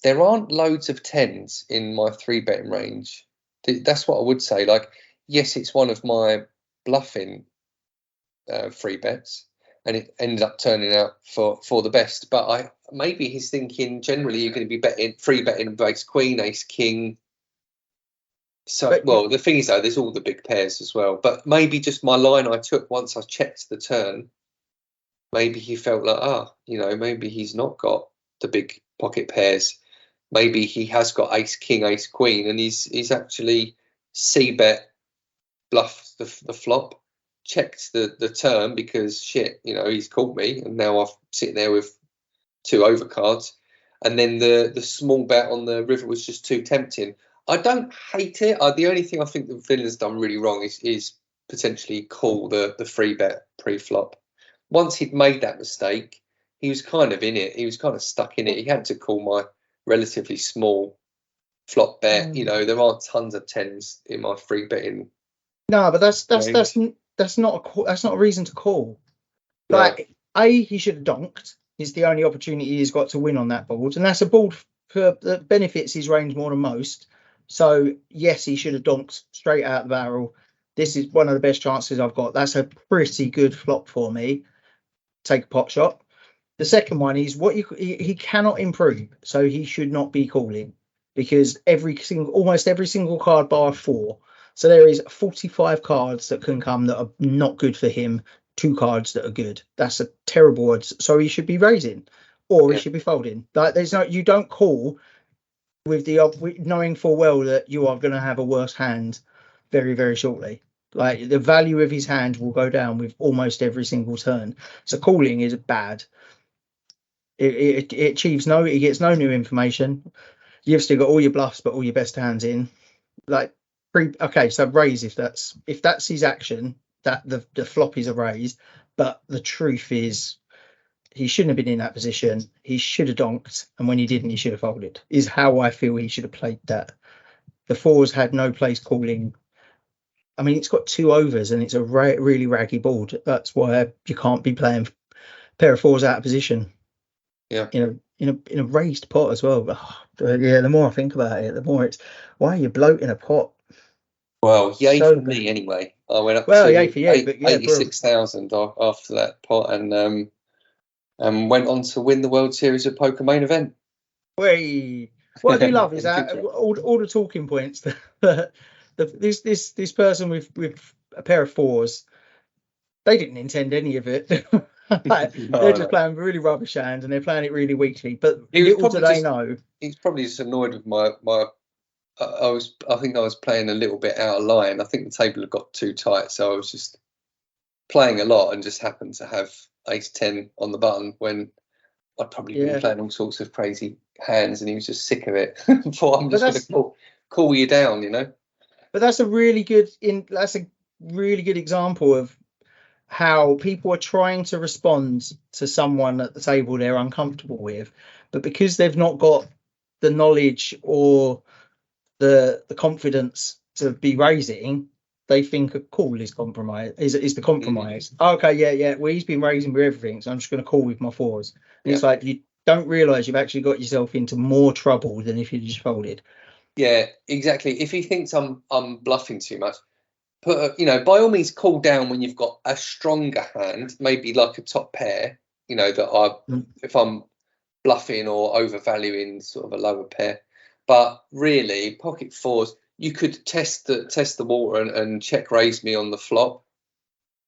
S1: there aren't loads of 10s in my 3-betting range. That's what I would say. Like, yes, it's one of my bluffing 3-bets, and it ended up turning out for the best. But maybe he's thinking generally you're going to be betting 3-betting ace queen, ace king. So, well, the thing is though, there's all the big pairs as well. But maybe just my line I took once I checked the turn, maybe he felt like, maybe he's not got the big pocket pairs. Maybe he has got ace king, ace queen, and he's actually c-bet bluffed the flop, checked the turn because shit, he's called me, and now I'm sitting there with 2 overcards, and then the small bet on the river was just too tempting. I don't hate it. The only thing I think the villain's done really wrong is potentially call the 3-bet pre-flop. Once he'd made that mistake, he was kind of in it. He was kind of stuck in it. He had to call my relatively small flop bet. There aren't tons of 10s in my 3-betting.
S2: No, but that's not a reason to call. Like, he should have donked. It's the only opportunity he's got to win on that board, and that's a board that benefits his range more than most. So yes, he should have donked straight out the barrel. This is one of the best chances I've got. That's a pretty good flop for me. Take a pot shot. The second one is he cannot improve, so he should not be calling, because almost every single card bar 4. So there is 45 cards that can come that are not good for him, 2 cards that are good. That's a terrible odds. So he should be raising, or he should be folding. Like, you don't call with knowing full well that you are going to have a worse hand very, very shortly. Like, the value of his hand will go down with almost every single turn. So calling is bad. It achieves he gets no new information. You've still got all your bluffs, but all your best hands in. Like, so raise if that's his action, that the flop is a raise. But the truth is, he shouldn't have been in that position. He should have donked, and when he didn't, he should have folded. Is how I feel he should have played that. The 4s had no place calling. I mean, it's got 2 overs, and it's a really raggy board. That's why you can't be playing a pair of 4s out of position.
S1: Yeah.
S2: In a raised pot as well. Yeah, the more I think about it, the more it's, why are you bloating a pot?
S1: Well, yay
S2: So
S1: for me anyway. I went up
S2: Well, yay
S1: to
S2: for you, but yeah, bro.
S1: 86,000 after that pot, and went on to win the World Series of Poker main event.
S2: Wait, what I do love is
S1: In
S2: that
S1: future.
S2: all the talking points that this person with a pair of fours, they didn't intend any of it. They're just
S1: No.
S2: playing really rubbish hands and they're playing it really weakly. But
S1: He was
S2: little do
S1: probably
S2: they
S1: just
S2: know.
S1: he's probably just annoyed with my I think I was playing a little bit out of line. I think the table had got too tight, so I was just playing a lot and just happened to have ace 10 on the button when I'd probably been
S2: Yeah,
S1: playing all sorts of crazy hands, and he was just sick of it. Thought, I'm
S2: but
S1: just going to cool you down, you know.
S2: but that's a really good example of how people are trying to respond to someone at the table they're uncomfortable with, but because they've not got the knowledge or the confidence to be raising, they think a call is compromise is the compromise. Okay, yeah. Well, he's been raising with everything, so I'm just going to call with my fours. And it's like, you don't realize you've actually got yourself into more trouble than if you just folded.
S1: Yeah, exactly. If he thinks I'm bluffing too much, by all means call down when you've got a stronger hand, maybe like a top pair, that if I'm bluffing or overvaluing sort of a lower pair. But really, pocket fours, you could test the water and check raise me on the flop,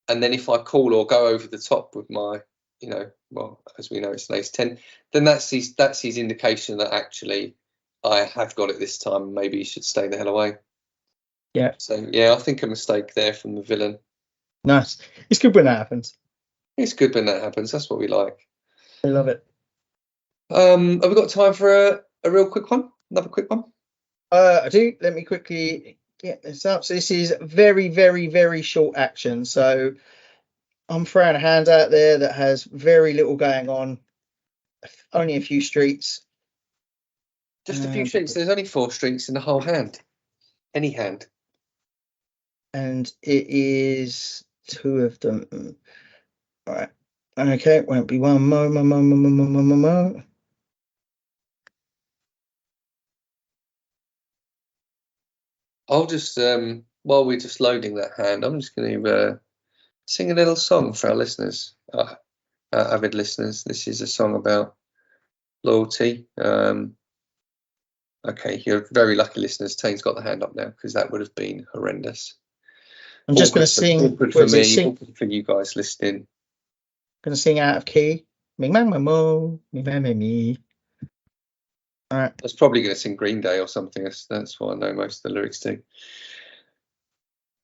S1: and then if I call or go over the top with my, well, as we know, it's an ace 10, then that's his indication that actually I have got it this time. Maybe you should stay the hell away.
S2: Yeah.
S1: So yeah, I think a mistake there from the villain.
S2: Nice. It's good when that happens.
S1: It's good when that happens. That's what we like.
S2: I love it.
S1: Have we got time for a real quick one? Another quick one?
S2: I do. Let me quickly get this up. So this is very, very, very short action. So I'm throwing a hand out there that has very little going on. Only a few streets.
S1: Just a few streets. There's only 4 streets in the whole hand. Any hand.
S2: And it is 2 of them. All right. Okay, it won't be one more.
S1: I'll just while we're just loading that hand, I'm just going to sing a little song for our listeners, our avid listeners. This is a song about loyalty. Okay, you're very lucky listeners. Tane's got the hand up now because that would have been horrendous.
S2: I'm just going to sing.
S1: Awkward for me, awkward for you guys listening.
S2: Going to sing out of key. Ming mang mo, ming mang me. All right.
S1: I was probably going to sing Green Day or something. That's what I know most of the lyrics to.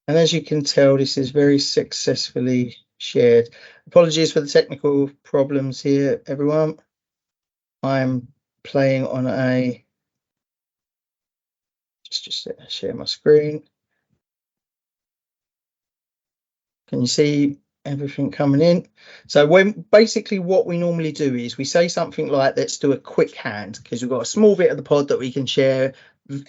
S2: And as you can tell, this is very successfully shared. Apologies for the technical problems here, everyone. I'm playing on a just share my screen. Can you see everything coming in? So basically what we normally do is we say something like, let's do a quick hand, because we've got a small bit of the pod that we can share,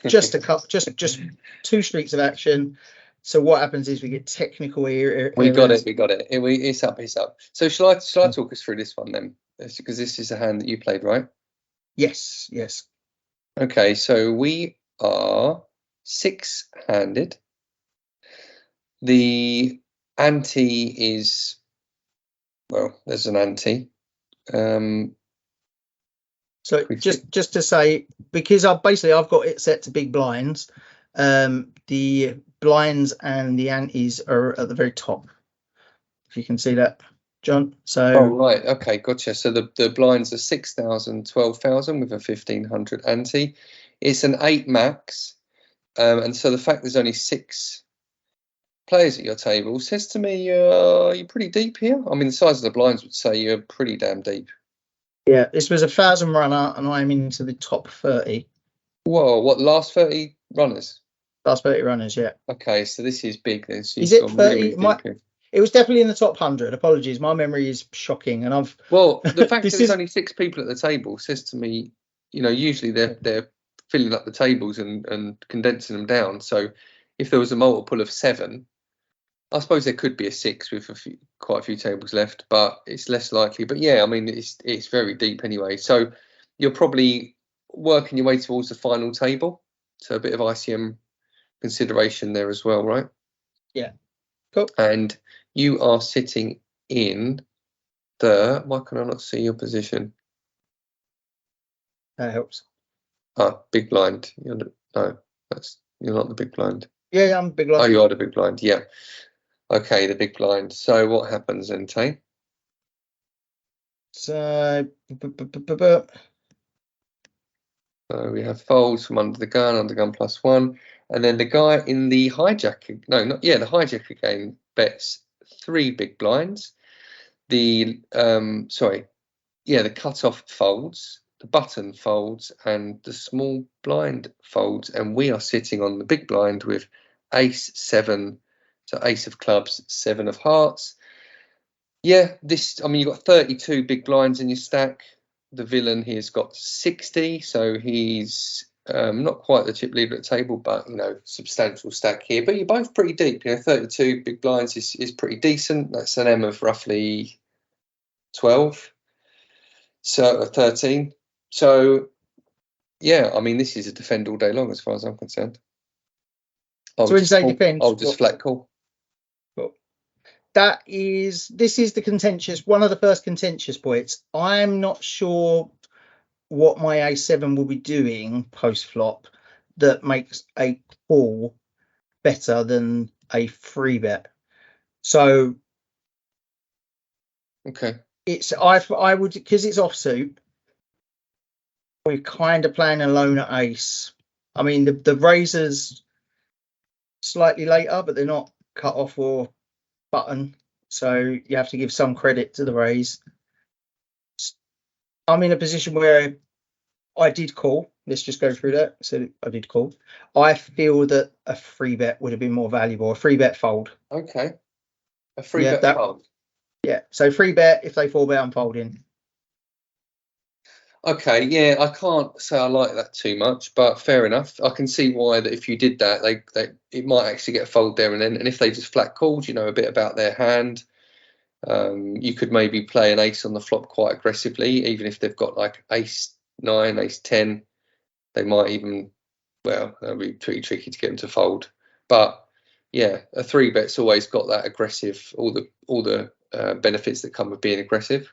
S2: just 2 streaks of action. So what happens is we get technical errors.
S1: We got it. It's up. So shall I talk us through this one then? Because this is a hand that you played, right?
S2: Yes.
S1: Okay, so we are 6-handed. The ante is, well, there's an ante.
S2: So just to say, because I've got it set to big blinds, the blinds and the antes are at the very top, if you can see that, John. So
S1: right, okay, gotcha. So the blinds are 6,000, 12,000 with a 1,500 ante. It's an 8 max, and so the fact there's only 6 players at your table says to me you're pretty deep here. I mean, the size of the blinds would say you're pretty damn deep.
S2: Yeah, this was a 1,000 runner, and I'm into the top 30.
S1: Whoa, what, last 30 runners?
S2: Last 30 runners, yeah.
S1: Okay, so this is big then. So
S2: is it 30?
S1: Really
S2: it was definitely in the top 100. Apologies, my memory is shocking, and I've.
S1: Well, the fact that there's only 6 people at the table says to me, usually they're filling up the tables and condensing them down. So if there was a multiple of 7, I suppose there could be a 6 with quite a few tables left, but it's less likely. But yeah, I mean, it's very deep anyway. So you're probably working your way towards the final table, so a bit of ICM consideration there as well, right?
S2: Yeah, cool.
S1: And you are sitting in the, why can I not see your position?
S2: That helps.
S1: Big blind. You're not the big blind.
S2: Yeah, I'm big blind.
S1: Oh, you are the big blind. Yeah. Okay, the big blind. So what happens then, Tain?
S2: So
S1: we have folds from under the gun +1, and then the guy in the hijack. No, not yeah. The hijack again bets 3 big blinds. The the cutoff folds, the button folds, and the small blind folds, and we are sitting on the big blind with ace 7, so ace of clubs, 7 of hearts. Yeah, you've got 32 big blinds in your stack. The villain here has got 60, so he's not quite the chip leader at the table, but substantial stack here. But you're both pretty deep. 32 big blinds is pretty decent. That's an M of roughly 12. So 13. So yeah, this is a defend all day long as far as I'm concerned.
S2: So when you say defend,
S1: I'll just flat call.
S2: Cool. This is one of the first contentious points. I'm not sure what my A7 will be doing post flop that makes a call better than a free bet. So
S1: okay,
S2: I would, because it's offsuit, we're kind of playing a loner ace. The razors slightly later, but they're not cut off or button, so you have to give some credit to the raise. I'm in a position where I did call. Let's just go through that. So I did call. I feel that a free bet would have been more valuable. A free bet fold.
S1: Okay, a free bet fold.
S2: Yeah, so free bet, if they 4-bet, I'm folding.
S1: Okay, yeah, I can't say I like that too much, but fair enough. I can see why that if you did that, it might actually get a fold there and then. And if they just flat called, a bit about their hand, you could maybe play an ace on the flop quite aggressively, even if they've got like ace 9, ace 10. They might even, that'd be pretty tricky to get them to fold. But yeah, a 3-bet's always got that aggressive, all the benefits that come with being aggressive.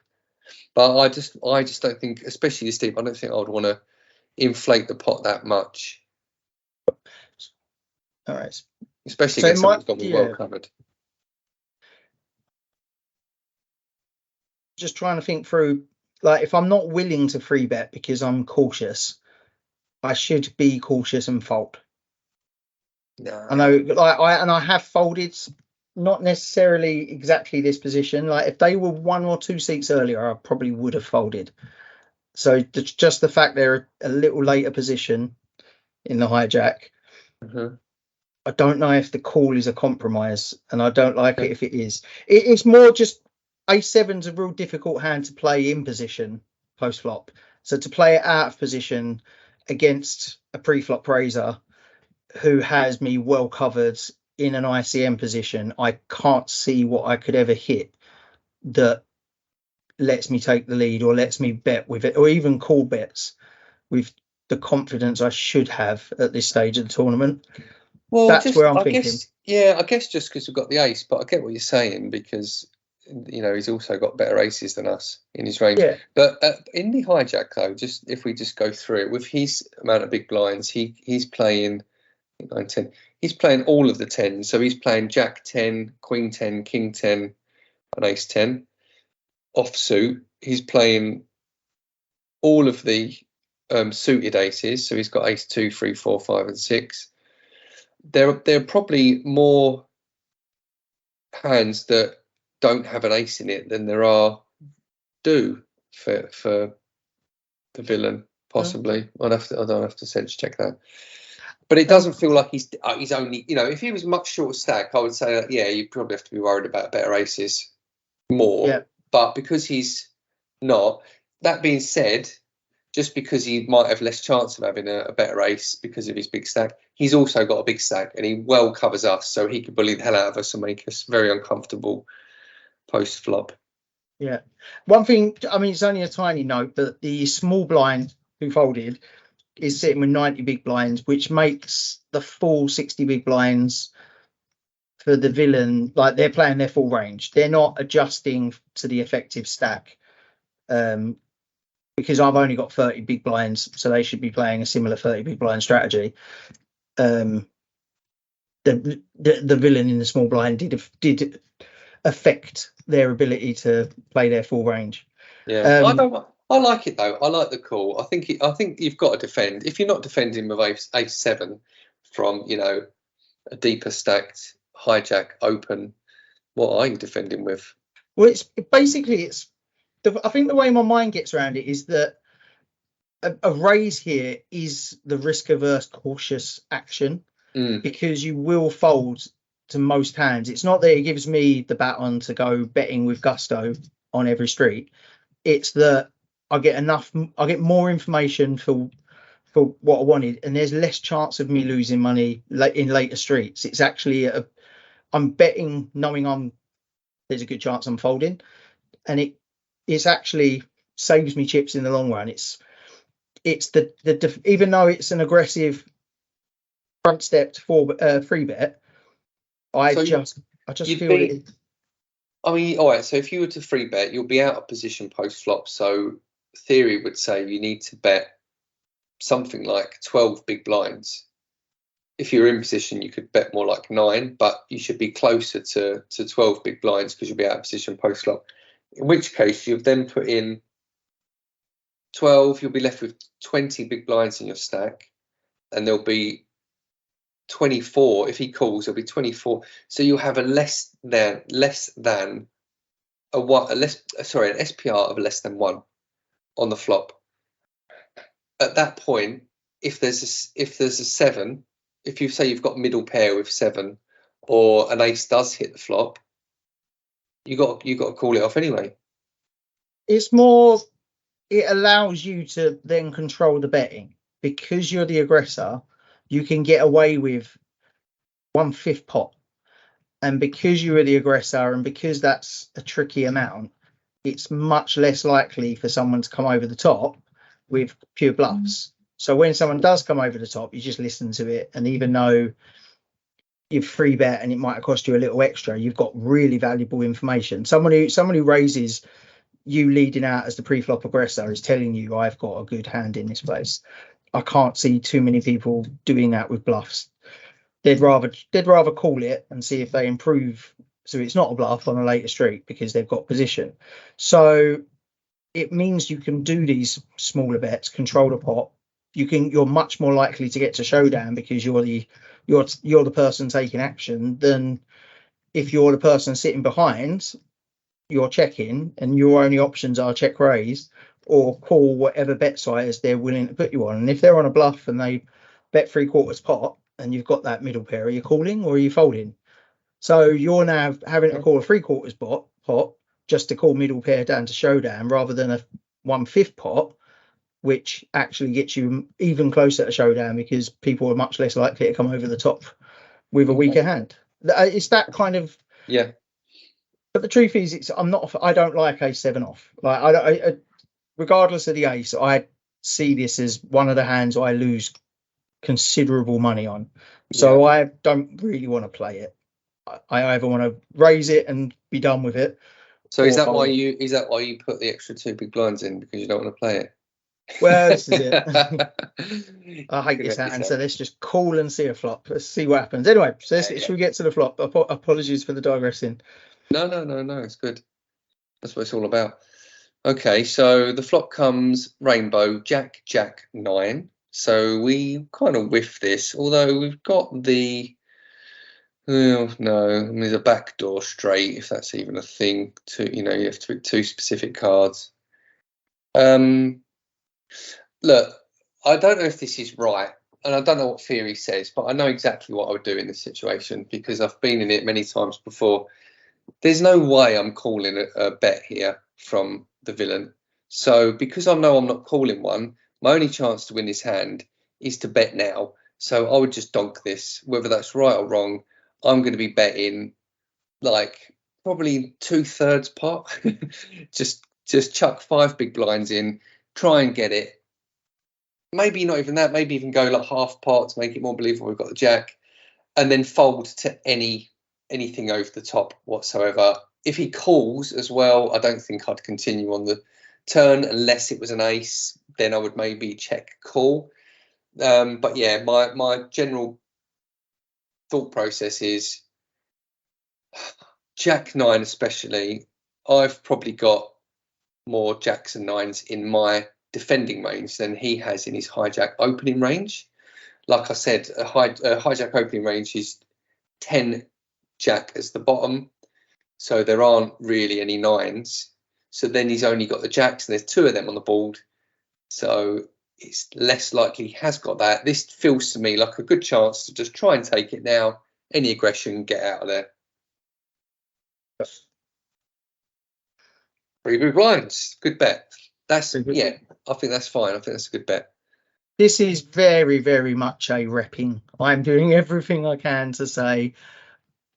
S1: But I just don't think, especially this deep, I don't think I would want to inflate the pot that much.
S2: All right.
S1: Especially against someone who's got me well covered.
S2: Just trying to think through, like, if I'm not willing to free bet because I'm cautious, I should be cautious and fold.
S1: No.
S2: I know, I have folded, not necessarily exactly this position. Like if they were 1 or 2 seats earlier, I probably would have folded. So just the fact they're a little later position in the hijack.
S1: Mm-hmm.
S2: I don't know if the call is a compromise, and I don't like it if it is. It's more just A7's a real difficult hand to play in position post flop. So to play it out of position against a pre-flop raiser who has me well covered in an ICM position, I can't see what I could ever hit that lets me take the lead or lets me bet with it, or even call bets with the confidence I should have at this stage of the tournament. Well, that's where I'm thinking.
S1: I guess just because we've got the ace, but I get what you're saying, because he's also got better aces than us in his range.
S2: Yeah.
S1: But in the hijack though, just if we just go through it with his amount of big blinds, he's playing 9, 10. He's playing all of the 10s. So he's playing Jack 10, Queen 10, King 10, and Ace 10. Offsuit, he's playing all of the suited aces. So he's got Ace 2, 3, 4, 5, and 6. There are probably more hands that don't have an ace in it than there do for the villain, possibly. I don't have to sense check that. But it doesn't feel like he's only, if he was much short stack, I would say that, you probably have to be worried about better aces more.
S2: Yeah.
S1: But because he's not, that being said, just because he might have less chance of having a better ace because of his big stack, he's also got a big stack and he well covers us, so he could bully the hell out of us and make us very uncomfortable post flop.
S2: Yeah. One thing, it's only a tiny note, but the small blind who folded, is sitting with 90 big blinds, which makes the full 60 big blinds for the villain, like they're playing their full range. They're not adjusting to the effective stack, because I've only got 30 big blinds, so they should be playing a similar 30 big blind strategy. The villain in the small blind did affect their ability to play their full range.
S1: Yeah, I like it though. I like the call. I think you've got to defend. If you're not defending with ace 7 from, you know, a deeper stacked hijack open, what are you defending with?
S2: Well, it's basically I think the way my mind gets around it is that a raise here is the risk averse cautious action, because you will fold to most hands. It's not that it gives me the baton to go betting with gusto on every street. It's that I get more information for what I wanted, and there's less chance of me losing money in later streets. It's actually I'm betting knowing there's a good chance I'm folding, and it's actually saves me chips in the long run. It's even though it's an aggressive front step to free bet, I just feel it.
S1: I mean, all right. So if you were to free bet, you'll be out of position post flop. So theory would say you need to bet something like 12 big blinds. If you're in position, you could bet more like 9, but you should be closer to 12 big blinds because you'll be out of position post flop. In which case, you've then put in 12. You'll be left with 20 big blinds in your stack, and there'll be 24. If he calls, there'll be 24. So you'll have an SPR of less than 1 on the flop. At that point, if there's a 7, if you say you've got middle pair with 7, or an ace does hit the flop, you got to call it off anyway.
S2: It's more, it allows you to then control the betting because you're the aggressor. You can get away with 1/5 pot, and because you are the aggressor, and because that's a tricky amount, it's much less likely for someone to come over the top with pure bluffs. So when someone does come over the top, you just listen to it, and even though you've free bet and it might have cost you a little extra, you've got really valuable information. Someone who raises you leading out as the pre-flop aggressor is telling you, I've got a good hand in this place. I can't see too many people doing that with bluffs. They'd rather call it and see if they improve, so it's not a bluff on a later street because they've got position. So it means you can do these smaller bets, control the pot. You're much more likely to get to showdown because you're the person taking action than if you're the person sitting behind. You're checking, and your only options are check raise or call whatever bet size they're willing to put you on. And if they're on a bluff and they bet 3/4 pot and you've got that middle pair, are you calling or are you folding? So you're now having to call a 3/4 pot just to call middle pair down to showdown rather than a 1/5 pot, which actually gets you even closer to showdown because people are much less likely to come over the top with a weaker hand. It's that kind of,
S1: yeah.
S2: But the truth is, I don't like ace 7 off. Like I regardless of the ace, I see this as one of the hands I lose considerable money on. So I don't really want to play it. I either want to raise it and be done with it.
S1: So is that why you put the extra 2 big blinds in, because you don't want to play it?
S2: Well, this is it. I hate this hand, so let's just call and see a flop. Let's see what happens. Anyway, so should we get to the flop? Apologies for the digressing.
S1: No, it's good. That's what it's all about. Okay, so the flop comes rainbow, Jack, 9. So we kind of whiff this, although we've got the, there's a backdoor straight, if that's even a thing. You have to pick 2 specific cards. Look, I don't know if this is right, and I don't know what theory says, but I know exactly what I would do in this situation because I've been in it many times before. There's no way I'm calling a bet here from the villain. So because I know I'm not calling one, my only chance to win this hand is to bet now. So I would just donk this, whether that's right or wrong. I'm going to be betting like probably 2/3 pot. just chuck 5 big blinds in, try and get it. maybe not even that, maybe even go like half pot to make it more believable we've got the jack, and then fold to anything over the top whatsoever. If he calls as well, I don't think I'd continue on the turn unless it was an ace. Then I would maybe check call. But yeah, my general thought process is Jack 9 especially. I've probably got more jacks and nines in my defending range than he has in his hijack opening range. Like I said, a hijack opening range is 10 jack as the bottom, so there aren't really any nines. So then he's only got the jacks, and there's 2 of them on the board, so it's less likely he has got that. This feels to me like a good chance to just try and take it now. Any aggression, get out of there. 3 big blinds, good bet. That's yeah, I think that's fine. I think that's a good bet.
S2: This is very, very much a repping. I'm doing everything I can to say,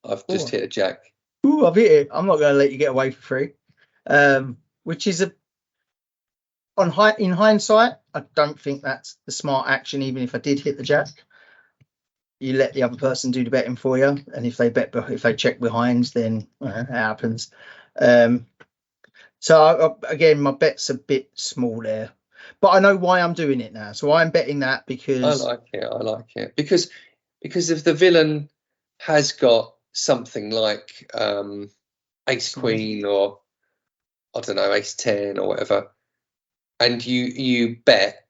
S1: I've just hit a jack.
S2: Ooh, I've hit it. I'm not going to let you get away for free. Which is in hindsight, I don't think that's the smart action. Even if I did hit the jack, you let the other person do the betting for you, and if they check behind, then it happens. So again, my bet's a bit small there, but I know why I'm doing it now. So I'm betting that because
S1: I like it because if the villain has got something like ace queen or I don't know, ace 10 or whatever, and you bet,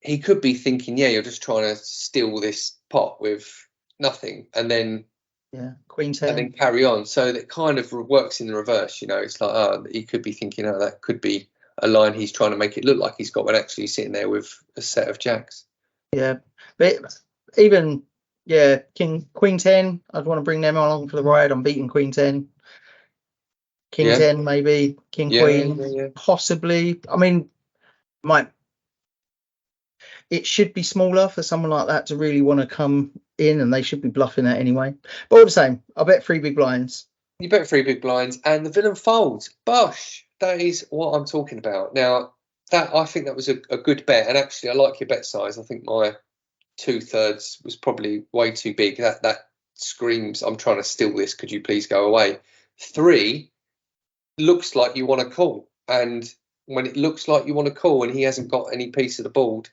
S1: he could be thinking, yeah, you're just trying to steal this pot with nothing, and then
S2: queen 10,
S1: and then carry on. So that kind of works in the reverse. It's like, he could be thinking, that could be a line he's trying to make it look like he's got, when actually he's sitting there with a set of jacks.
S2: Yeah, but even queen 10, I'd want to bring them along for the ride. I'm beating queen 10, king 10 maybe, king queen possibly. I mean, it should be smaller for someone like that to really want to come in, and they should be bluffing that anyway. But all the same, I bet 3 big blinds.
S1: You bet 3 big blinds, and the villain folds. Bosh! That is what I'm talking about. Now, I think that was a good bet, and actually, I like your bet size. I think my 2/3 was probably way too big. That screams, I'm trying to steal this. Could you please go away? 3 looks like you want to call, and when it looks like you want to call, and he hasn't got any piece of the board,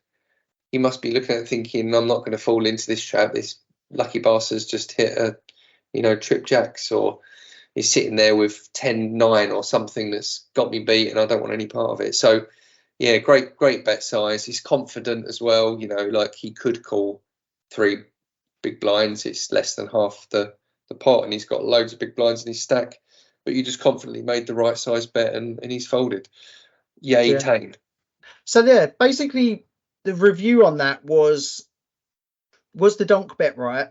S1: he must be looking at it thinking, I'm not going to fall into this trap. This lucky bastard's just hit a, trip jacks, or he's sitting there with 10-9 or something that's got me beat, and I don't want any part of it. So, yeah, great bet size. He's confident as well. Like he could call 3 big blinds. It's less than half the pot, and he's got loads of big blinds in his stack. But you just confidently made the right size bet, and he's folded. Yay, Tain.
S2: So basically, the review on that was the donk bet right?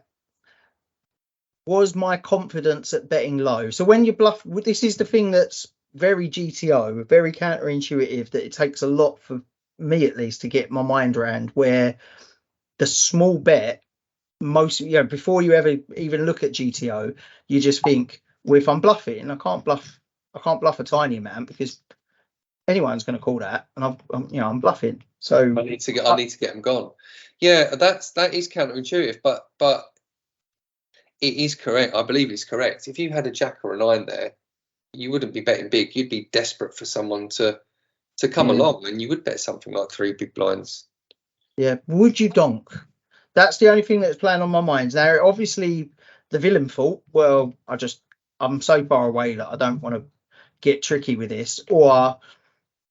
S2: Was my confidence at betting low? So when you bluff, this is the thing that's very GTO, very counterintuitive, that it takes a lot for me at least to get my mind around, where the small bet, before you ever even look at GTO, you just think, well, if I'm bluffing, I can't bluff a tiny amount because anyone's going to call that, and I'm bluffing. So
S1: I need to get them gone. Yeah, that is counterintuitive, but it is correct. I believe it's correct. If you had a jack or a 9 there, you wouldn't be betting big. You'd be desperate for someone to come along, and you would bet something like 3 big blinds.
S2: Yeah. Would you donk? That's the only thing that's playing on my mind. Now, obviously, the villain thought, well, I'm so far away that I don't want to get tricky with this. Or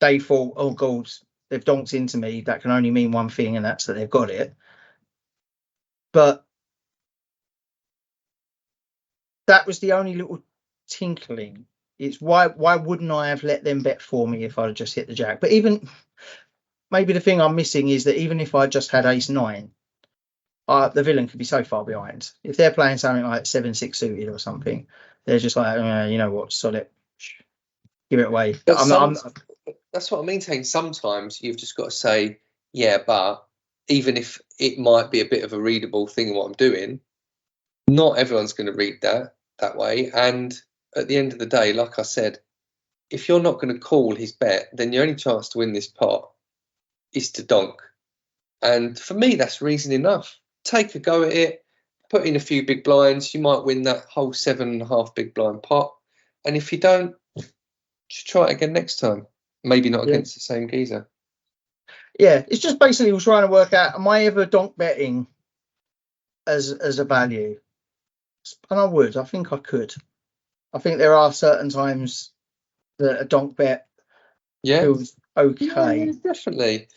S2: they thought, oh, God, they've donked into me. That can only mean one thing, and that's that they've got it. But that was the only little tinkling. It's why wouldn't I have let them bet for me if I'd just hit the jack? But even maybe the thing I'm missing is that even if I just had ace 9, the villain could be so far behind. If they're playing something like 7-6 suited or something, they're just like, you know what, sod it, give it away.
S1: That's what I mean, Tain. Sometimes you've just got to say, yeah, but even if it might be a bit of a readable thing what I'm doing, not everyone's going to read that way. And at the end of the day, like I said, if you're not going to call his bet, then your only chance to win this pot is to donk. And for me, that's reason enough. Take a go at it, put in a few big blinds. You might win that whole 7.5 big blind pot. And if you don't, just try it again next time. Maybe not against the same geezer.
S2: Yeah, it's just basically trying to work out, am I ever donk betting as a value? And I think I could. I think there are certain times that a donk bet feels okay.
S1: Yeah, definitely.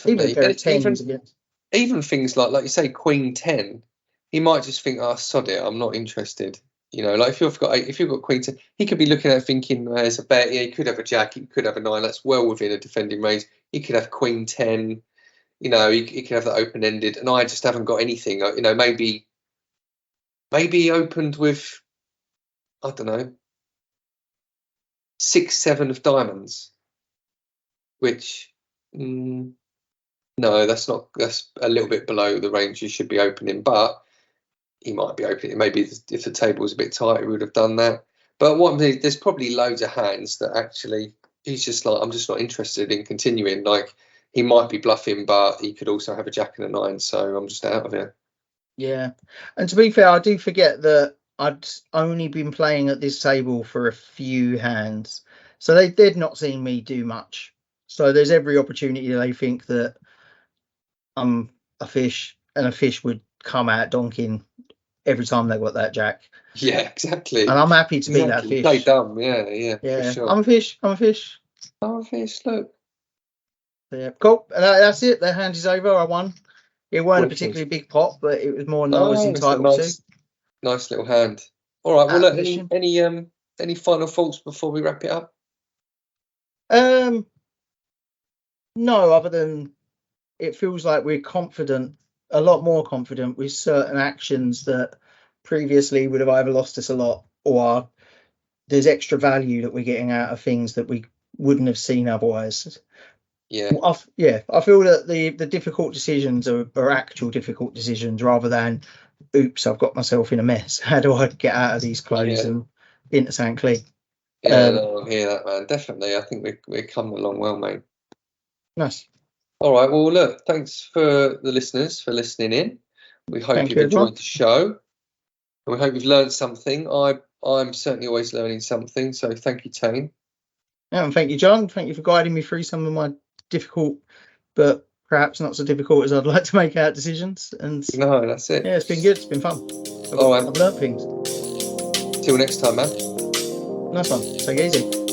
S2: Even a pair of tens against.
S1: Even things like you say, Queen 10, he might just think, oh, sod it, I'm not interested. You know, like if you've got Queen 10, he could be looking at it thinking, there's a bet. Yeah, he could have a jack, he could have a 9. That's well within a defending raise. He could have Queen 10. You know, he could have that open ended, and I just haven't got anything. You know, maybe he opened with, I don't know, 6, 7 of diamonds, which. No, that's a little bit below the range you should be opening, but he might be opening. Maybe if the table was a bit tighter, he would have done that. But there's probably loads of hands that actually he's just like, I'm just not interested in continuing. Like he might be bluffing, but he could also have a jack and a 9, so I'm just out of it.
S2: Yeah, and to be fair, I do forget that I'd only been playing at this table for a few hands, so they did not see me do much. So there's every opportunity they think that I'm a fish, and a fish would come out donking every time they got that jack.
S1: Yeah, exactly.
S2: And I'm happy to be that fish.
S1: Play dumb, yeah. For sure.
S2: I'm a fish.
S1: Look.
S2: Yeah, cool. And that's it. The hand is over. I won. It weren't a particularly big pot, but it was more than I was entitled to.
S1: Nice little hand. All right. Well, look, any final thoughts before we wrap it up?
S2: No, other than it feels like we're confident, a lot more confident with certain actions that previously would have either lost us a lot, or there's extra value that we're getting out of things that we wouldn't have seen otherwise.
S1: Yeah.
S2: I feel that the difficult decisions are actual difficult decisions rather than, oops, I've got myself in a mess. How do I get out of these clothes and into something clean?
S1: Yeah, I hear that, man. Definitely. I think we're coming along well, mate.
S2: Nice.
S1: All right. Well, look, thanks for the listeners for listening in. We hope you've enjoyed the show. And we hope you've learned something. I'm certainly always learning something. So thank you, Tain.
S2: Yeah, and thank you, John. Thank you for guiding me through some of my difficult, but perhaps not so difficult as I'd like to make out decisions. And
S1: no, that's it.
S2: Yeah, it's been good. It's been fun. I've learned things.
S1: Till next time, man.
S2: Nice one. Take it easy.